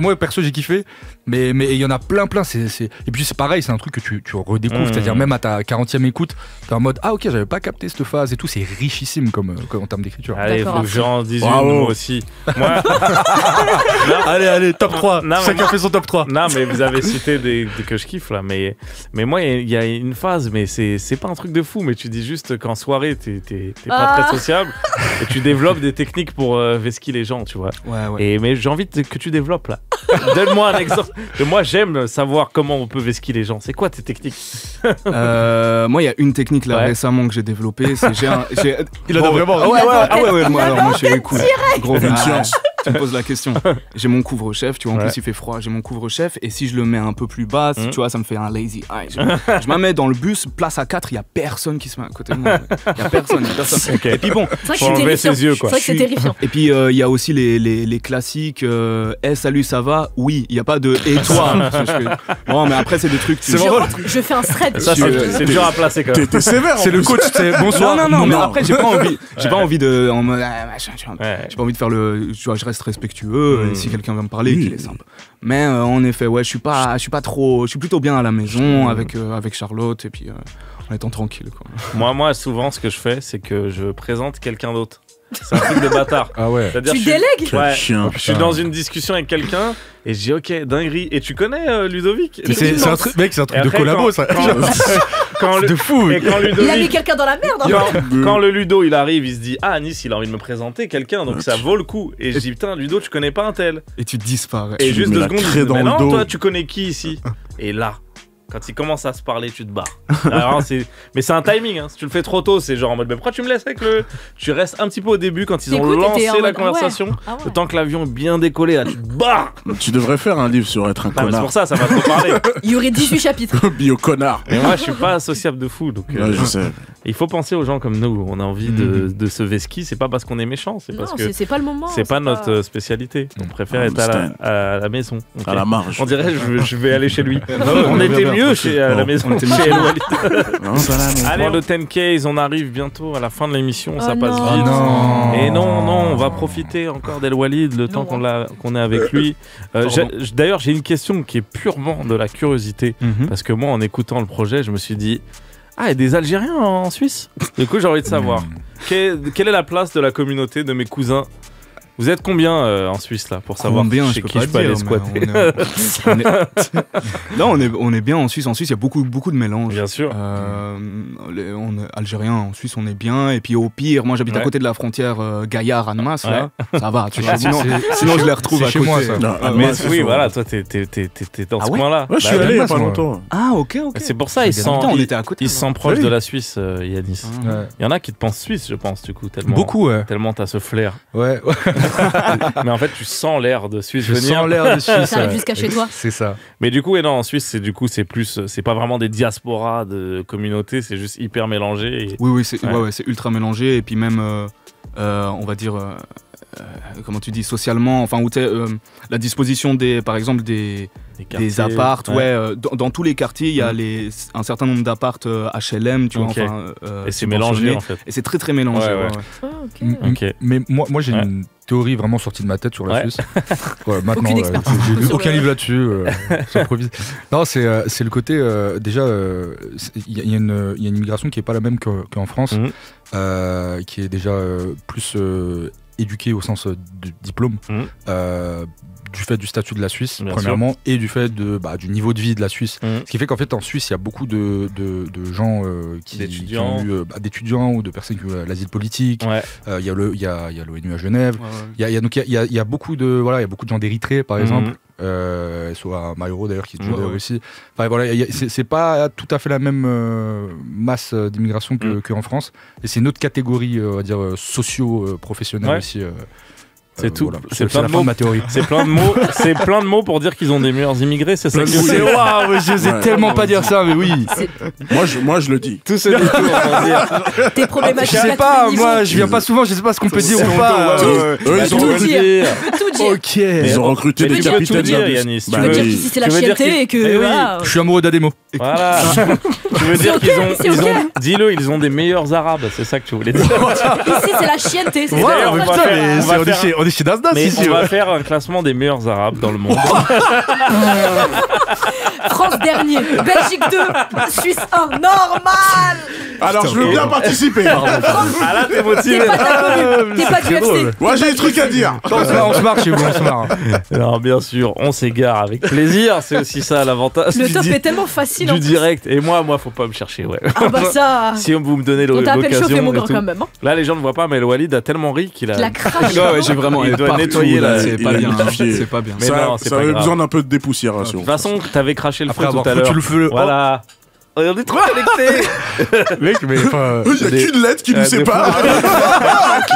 Moi, perso, j'ai kiffé. Mais il y en a plein. Et puis, c'est pareil, c'est un truc que tu redécouvres. C'est-à-dire, même à ta 40e écoute, t'es en mode, ah ok, j'avais pas capté cette phase et tout. C'est richissime comme en termes d'écriture. Allez, il faut que j'en dise une, moi aussi. Allez, top 3. Chacun fait son top 3. Non, mais vous avez cité des que je kiffe là. Mais moi, il y a une phase, mais c'est pas un truc de fou. Mais tu dis juste qu'en soirée, t'es pas très sociable. Et tu développes des techniques pour vesquiller les gens, tu vois. Mais j'ai envie que tu développes là. Donne-moi un exemple. Moi, j'aime savoir comment on peut vesquiller les gens. C'est quoi tes techniques? Moi, il y a une technique là récemment que j'ai développée. Il en a vraiment. Moi, je suis cool. Gros science. Tu me poses la question. J'ai mon couvre-chef, tu vois, en plus il fait froid. J'ai mon couvre-chef, et si je le mets un peu plus bas, tu vois, ça me fait un lazy eye. Je me mets dans le bus, place à 4, il y a personne qui se met à côté de moi. Il y a personne. Okay. Et puis bon, c'est vrai que c'est terrifiant. C'est vrai que c'est terrifiant. Et puis il y a aussi les classiques. Salut, ça va? Oui, il y a pas de et toi. Bon, mais après c'est des trucs. Je fais un thread. Ça, c'est dur à placer quand même. T'es sévère. C'est le coach. Bonsoir. Non, mais après j'ai pas envie. J'ai pas envie de. J'ai pas envie de faire le. Tu vois, je reste respectueux. Et si quelqu'un vient me parler, qu'il est simple. Mais en effet, je suis pas trop. Je suis plutôt bien à la maison avec Charlotte, et puis en étant tranquille, quoi. Moi, souvent, ce que je fais, c'est que je présente quelqu'un d'autre. C'est un truc de bâtard. Ah ouais. Tu délègues? Ouais. Je suis dans une discussion avec quelqu'un et je dis ok, dinguerie. Et tu connais Ludovic? C'est un truc, mec, c'est un truc de collabo, ça. De fou. Et quand Ludovic, il a mis quelqu'un dans la merde. Quand le Ludo il arrive, il se dit ah, Nice, il a envie de me présenter quelqu'un, donc ça vaut le coup. Et je dis putain, Ludo, tu connais pas un tel? Et tu disparais. Et juste 2 secondes, dans mais le non, dos. toi, tu connais qui ici? Et là, quand ils commencent à se parler, tu te barres. Alors, mais c'est un timing, hein. Si tu le fais trop tôt, c'est genre en mode, mais pourquoi tu me laisses avec le. Tu restes un petit peu au début quand ils ont lancé la conversation. Le temps que l'avion est bien décollé, là, tu te barres. Tu devrais faire un livre sur être un C'est connard. pour ça va trop parler. Il y aurait 18 chapitres. Bio connard. Mais moi, je suis pas associable de fou. Donc, Ouais, je sais. il faut penser aux gens comme nous. On a envie de se vesquiller. C'est pas parce qu'on est méchant, c'est parce que c'est pas le moment. c'est pas notre spécialité. On préfère être à la maison. Okay. À la marge. On dirait, je vais aller chez lui. On était mieux à la maison. Chez El Walid. Allez, le 10K, on arrive bientôt à la fin de l'émission. Ça passe vite. Et non, on va profiter encore d'El Walid le temps qu'on est avec lui. D'ailleurs, j'ai une question qui est purement de la curiosité. Parce que moi, en écoutant le projet, je me suis dit, ah, il y a des Algériens en Suisse. Du coup, j'ai envie de savoir, quelle est la place de la communauté de mes cousins? Vous êtes combien en Suisse là pour savoir chez qui je peux aller squatter? Là, on est bien en Suisse. En Suisse, il y a beaucoup de mélanges. Bien sûr. On est algériens en Suisse, on est bien. Et puis au pire, moi j'habite à côté de la frontière Gaillard-Annemasse. Là, ça va. Tu vois, sinon je les retrouve à chez côté. Moi, ça. Mais oui, voilà, toi t'es dans ce coin-là. Ouais, je suis allé il y a pas longtemps. Ah, ok. C'est pour ça ils se sentent proches de la Suisse, Yanis. Il y en a qui te pensent suisse, je pense, du coup, tellement. Beaucoup, ouais. Tellement t'as ce flair. Ouais. Mais en fait, tu sens l'air de Suisse venir. Je sens l'air de Suisse. Ça arrive jusqu'à chez toi. C'est ça. Mais du coup, en Suisse, c'est plus, c'est pas vraiment des diasporas de communautés, c'est juste hyper mélangé. Oui, c'est ultra mélangé. Et puis même, on va dire, comment tu dis, socialement, enfin, où la disposition par exemple, des apparts, dans tous les quartiers, il y a un certain nombre d'apparts HLM, tu vois. Enfin, et c'est mélangé en fait. Et c'est très très mélangé. Okay. Mais moi j'ai une théorie vraiment sortie de ma tête sur la Suisse. Maintenant, j'ai lu aucun livre là-dessus. J'improvise. Non, c'est le côté déjà. Il y a une immigration qui est pas la même qu'en France, qui est déjà plus éduquée au sens du diplôme. Du fait du statut de la Suisse, bien premièrement, sûr. Et du fait du niveau de vie de la Suisse. Ce qui fait qu'en fait, en Suisse, il y a beaucoup de gens qui ont eu d'étudiants ou de personnes qui ont eu l'asile politique. Il y a l'ONU à Genève. Il y a beaucoup de gens d'Érythrée, par exemple. Soit Maïro d'ailleurs qui est toujours aussi. Enfin voilà, c'est pas tout à fait la même masse d'immigration qu'en France. Et c'est une autre catégorie, on va dire, socio-professionnelle aussi. C'est tout. Voilà. C'est plein de mots. Ma théorie. C'est plein de mots. C'est plein de mots pour dire qu'ils ont des meilleurs immigrés. C'est ça que c'est. Waouh, j'osais tellement pas dire ça, mais oui. Moi, je le dis. Tout se détourne pour dire. Tes problématiques. Je sais pas. Moi, je viens pas souvent. Je sais pas ce qu'on peut dire ou pas. Ils ont tout dire. Ok. Ils ont recruté des capitaines dire, Yanis. Tu veux dire qu'ici c'est la chienté et que. Je suis amoureux d'Ademo. Voilà. Tu veux dire qu'ils ont. Dis-le, ils ont des meilleurs arabes. C'est ça que tu voulais dire. Ici c'est la chienté. On est chez Nasdaq ici. On va faire un classement des meilleurs arabes dans le monde. France dernier, Belgique 2, Suisse 1, normal. Alors je veux bien participer. Ah là t'es motivé. T'es pas du UFC. Moi j'ai des trucs à dire. On se marre chez vous, on se marre. Alors bien sûr, on s'égare avec plaisir. C'est aussi ça l'avantage. Le top est tellement facile du direct. Et moi faut pas me chercher. Ah bah ça. Si vous me donnez l'occasion. On t'appelle chauffer mon grand quand même. Là les gens ne voient pas, mais le Walid a tellement ri qu'il a. La crache. J'ai vraiment. Il doit nettoyer là. C'est pas bien. C'est pas bien. Mais non, c'est ça pas avait grave. besoin d'un peu de dépoussiération. De toute façon, t'avais craché le feu tout à l'heure. Le feu. Voilà. On est trop connectés. Mec, mais enfin. Il y a qu'une lettre qui nous sépare.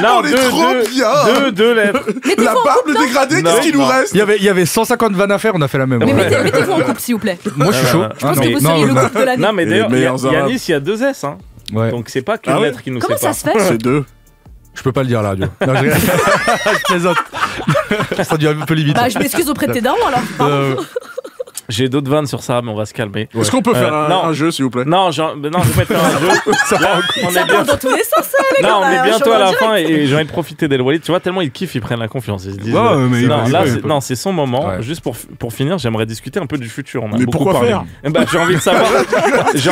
Non, on est trop bien. Deux lettres. La barbe, le dégradé, qu'est-ce qu'il nous reste? Il y avait 150 vannes à faire, on a fait la même. Mais mettez-vous en couple s'il vous plaît. Moi je suis chaud. Je pense que vous seriez le couple de l'année. Non mais d'ailleurs, Yanis, il y a 2 S. Donc c'est pas qu'une lettre qui nous sépare. Comment ça se fait? C'est 2. Je peux pas le dire là, radio. Non, je plaisante. Ça devient un peu limite. Bah, je m'excuse auprès de tes darons alors. J'ai d'autres vannes sur ça, mais on va se calmer. Est-ce qu'on peut faire un jeu, s'il vous plaît? Non, je vais pas faire un jeu. Là, on est bien dans tous les sens, les gars. Non, on est bientôt à la fin et j'ai envie de profiter d'El Walid. Tu vois, tellement ils kiffent, ils prennent la confiance. Ils se disent, non, c'est son moment. Ouais. Juste pour finir, j'aimerais discuter un peu du futur. On a beaucoup pourquoi parlé. Faire bah, j'ai envie de savoir. J'ai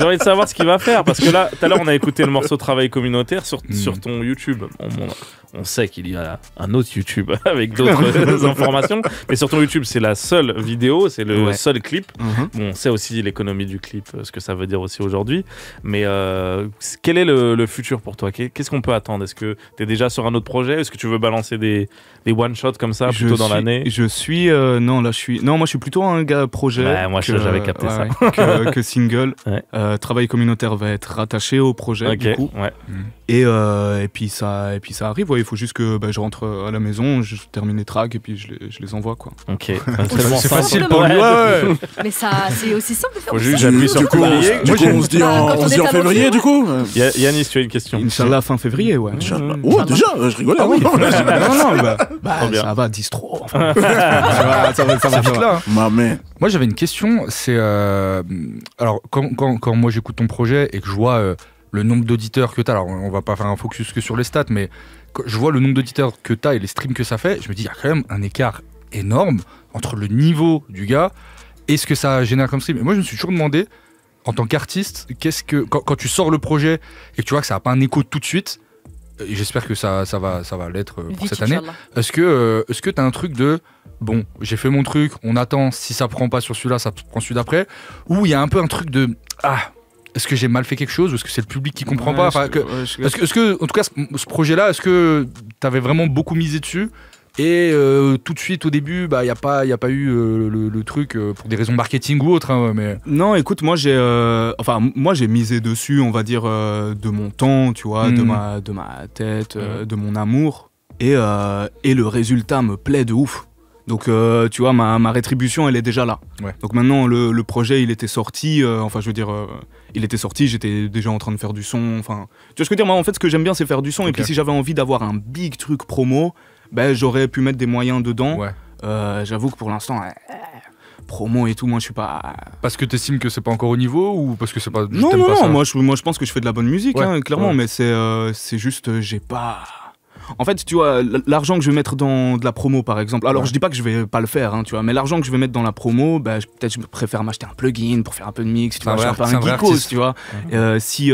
envie de savoir ce qu'il va faire parce que là, tout à l'heure, on a écouté le morceau Travail communautaire sur ton YouTube. On sait qu'il y a un autre YouTube avec d'autres informations, mais sur ton YouTube, c'est la seule vidéo vidéo, c'est le Ouais. seul clip. Mhm. Bon, on sait aussi l'économie du clip, ce que ça veut dire aussi aujourd'hui. Mais quel est le futur pour toi? Qu'est-ce qu'on peut attendre? Est-ce que tu es déjà sur un autre projet? Est-ce que tu veux balancer des one-shots comme ça plutôt dans l'année? Non, moi je suis plutôt un gars projet. Ouais, moi, j'avais capté ça. Que single. Ouais. Travail communautaire va être rattaché au projet, Ok, du coup. ouais. Et puis ça arrive. Ouais, il faut juste que je rentre à la maison, je termine les tracks et puis je les envoie, quoi. Ok. C'est facile pour lui. Mais ça, c'est aussi simple de faire Faut ça. juste j'appuie sur Du coup, février. on se dit en février, du coup. Yannis, tu as une question? Inch'Allah, fin février, ouais. Inch'Allah. Oh, déjà, je rigolais. Ah oui, hein. Trop bien. ça va, distro. Enfin, ça va vite là. Ma main. Moi, j'avais une question. C'est alors quand moi j'écoute ton projet et que je vois le nombre d'auditeurs que t'as. Alors, on va pas faire un focus que sur les stats, mais quand je vois le nombre d'auditeurs que t'as et les streams que ça fait, je me dis il y a quand même un écart énorme entre le niveau du gars et ce que ça génère comme stream. Et moi, je me suis toujours demandé, en tant qu'artiste, quand tu sors le projet et que tu vois que ça a pas un écho tout de suite. Et j'espère que ça va l'être pour Vite, cette année. Inch'Allah. Est-ce que t'as un truc de bon, j'ai fait mon truc, on attend, si ça prend pas sur celui-là, ça prend celui d'après, ou il y a un peu un truc de est-ce que j'ai mal fait quelque chose ou est-ce que c'est le public qui comprend pas? Enfin, est-ce que en tout cas ce projet-là, est-ce que t'avais vraiment beaucoup misé dessus et tout de suite au début, il y a pas eu le truc pour des raisons marketing ou autre, hein, mais Non, écoute, moi j'ai misé dessus, on va dire, de mon temps, tu vois, de ma tête, de mon amour, et le résultat me plaît de ouf. Donc tu vois, ma rétribution elle est déjà là. Ouais. Donc maintenant le projet il était sorti, il était sorti, j'étais déjà en train de faire du son. Enfin, tu vois ce que je veux dire, moi en fait ce que j'aime bien c'est faire du son. Et puis si j'avais envie d'avoir un big truc promo, j'aurais pu mettre des moyens dedans. ouais. J'avoue que pour l'instant, promo et tout, moi je suis pas. Parce que t'estimes que c'est pas encore au niveau ou parce que c'est pas. Non, t'aimes pas ça moi je pense que je fais de la bonne musique, Ouais, hein, clairement, ouais. mais c'est juste, j'ai pas. En fait, tu vois, l'argent que je vais mettre dans de la promo, par exemple, alors je dis pas que je vais pas le faire, hein, tu vois, mais l'argent que je vais mettre dans la promo, peut-être je préfère m'acheter un plugin pour faire un peu de mix, tu vois, je suis un peu un geekos, tu vois. Si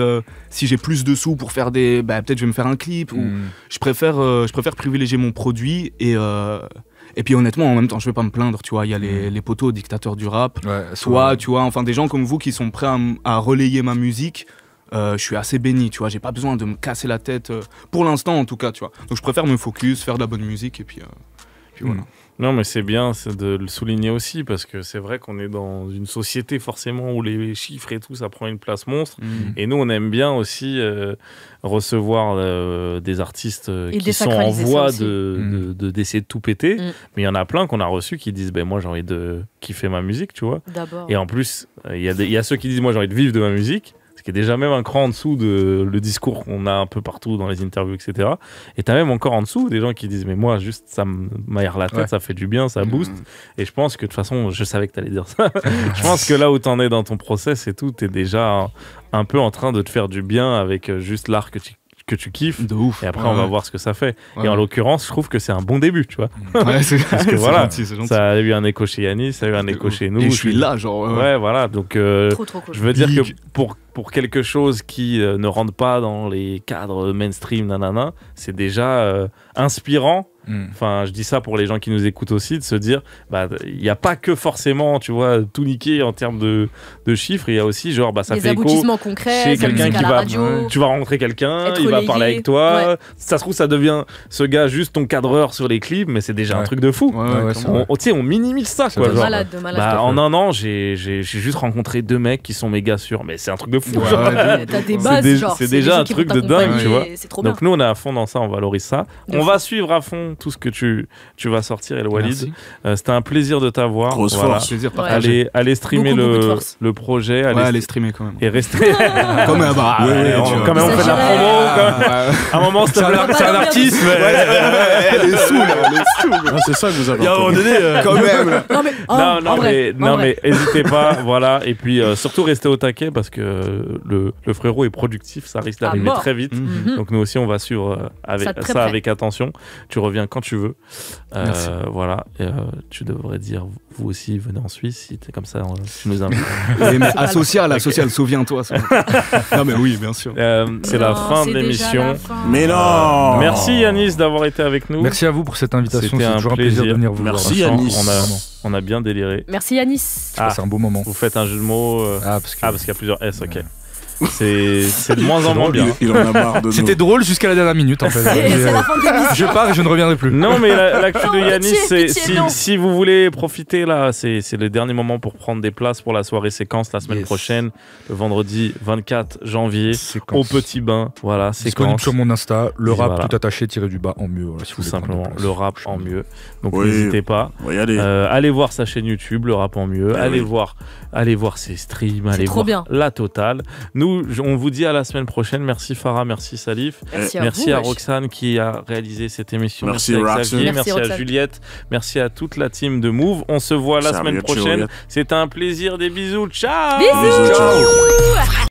j'ai plus de sous pour faire peut-être je vais me faire un clip, ou je préfère privilégier mon produit et puis honnêtement, en même temps, je vais pas me plaindre, tu vois, il y a les poteaux dictateurs du rap, Ouais, toi, tu vois, enfin des gens comme vous qui sont prêts à relayer ma musique. Je suis assez béni, tu vois, j'ai pas besoin de me casser la tête, pour l'instant en tout cas, tu vois. Donc je préfère me focus, faire de la bonne musique et puis voilà. Non, mais c'est bien de le souligner aussi parce que c'est vrai qu'on est dans une société forcément où les chiffres et tout, ça prend une place monstre. Et nous, on aime bien aussi recevoir des artistes qui sont en voie d'essayer de tout péter. Mais il y en a plein qu'on a reçus qui disent moi j'ai envie de kiffer ma musique, tu vois. D'abord. Et en plus, il y a ceux qui disent moi j'ai envie de vivre de ma musique. Qui est déjà même un cran en dessous de le discours qu'on a un peu partout dans les interviews, etc. Et t'as même encore en dessous des gens qui disent mais moi juste ça m'aère la tête, ça fait du bien, ça booste. Et je pense que de toute façon, je savais que t'allais dire ça. Je pense que là où t'en es dans ton process et tout, t'es déjà un peu en train de te faire du bien avec juste l'art que tu kiffes. De ouf. Et après on va voir ce que ça fait. Et en l'occurrence, je trouve que c'est un bon début, tu vois. Ouais, parce que voilà, c'est gentil. ça a eu un écho chez Yannis, ça a eu un écho chez nous. Et je suis là, genre. Ouais, voilà. Donc, Trop cool. je veux dire que pour quelque chose qui ne rentre pas dans les cadres mainstream, nanana, c'est déjà inspirant. Enfin, je dis ça pour les gens qui nous écoutent aussi, de se dire, il n'y a pas que forcément, tu vois, tout niquer en termes de chiffres. Il y a aussi, genre, ça des fait écho aboutissements concrets, chez sa quelqu'un musique à qui la va, radio. tu vas rencontrer quelqu'un, Être il va relayé. parler avec toi. Ouais. Ça se trouve, ça devient ce gars juste ton cadreur sur les clips, mais c'est déjà un truc de fou. On minimise ça, quoi. De Genre, malade. en un an, j'ai juste rencontré 2 mecs qui sont méga sûrs, mais c'est un truc de fou. T'as des bases, genre. C'est déjà un truc de dingue, tu vois. C'est trop bien. Donc nous, on est à fond dans ça, on valorise ça. On va suivre à fond tout ce que tu vas sortir, El Walid. C'était un plaisir de t'avoir. Grosse force. Plaisir partagé. Allez streamer Beaucoup de force. le projet. Allez streamer quand même. Et rester. Quand même, Quand même, on fait de la promo. À un moment, c'est un artiste. Elle est saoule. C'est ça que vous avez. Il y a un moment donné. Quand même. Non, mais mais n'hésitez pas, voilà. Et puis surtout restez au taquet parce que le frérot est productif, ça risque d'arriver très vite. Donc nous aussi on va suivre ça avec attention. Tu reviens reviens quand tu veux. Merci. Voilà, et, tu devrais dire vous aussi venez en Suisse si t'es comme ça, tu nous invites. Mais asocial, souviens-toi. Non mais oui, bien sûr. C'est la fin de l'émission. Mais non. Merci Yanis d'avoir été avec nous. Merci à vous pour cette invitation. C'était C'est un toujours un plaisir de venir vous voir. Merci Franchement, Yanis. On a bien déliré. Merci Yanis. C'est un beau moment. Vous faites un jeu de mots. Parce parce qu'il y a plusieurs S, ok. C'est de moins en moins bien. Il en a marre de nous. C'était drôle jusqu'à la dernière minute en fait. C'est la fin de l'émission. Je pars et je ne reviendrai plus. Non, mais l'actu de Yanis, pitié, c'est non. si vous voulez profiter là, c'est le dernier moment pour prendre des places pour la soirée séquence la semaine Yes. prochaine, le vendredi 24 janvier, au Petit Bain. Voilà, disponible séquence. sur mon Insta, le Et rap voilà. tout attaché tiré du bas en mieux. Voilà, si vous Tout voulez prendre simplement, des places. le rap en mieux. Donc Oui. n'hésitez pas. Regardez. Allez voir sa chaîne YouTube, le rap en mieux. Eh Allez oui. voir ses streams. Allez trop voir bien. la totale. Nous, on vous dit à la semaine prochaine. Merci Farah, merci Salif. Merci à Merci vous. à wesh. Roxane qui a réalisé cette émission. Merci, à Roxane. Xavier, Merci, merci à Roxane. Juliette, merci à toute la team de Move. On se voit la Salut, semaine prochaine. Juliette. C'était un plaisir, des bisous. Ciao. Bisous. Bisous, ciao.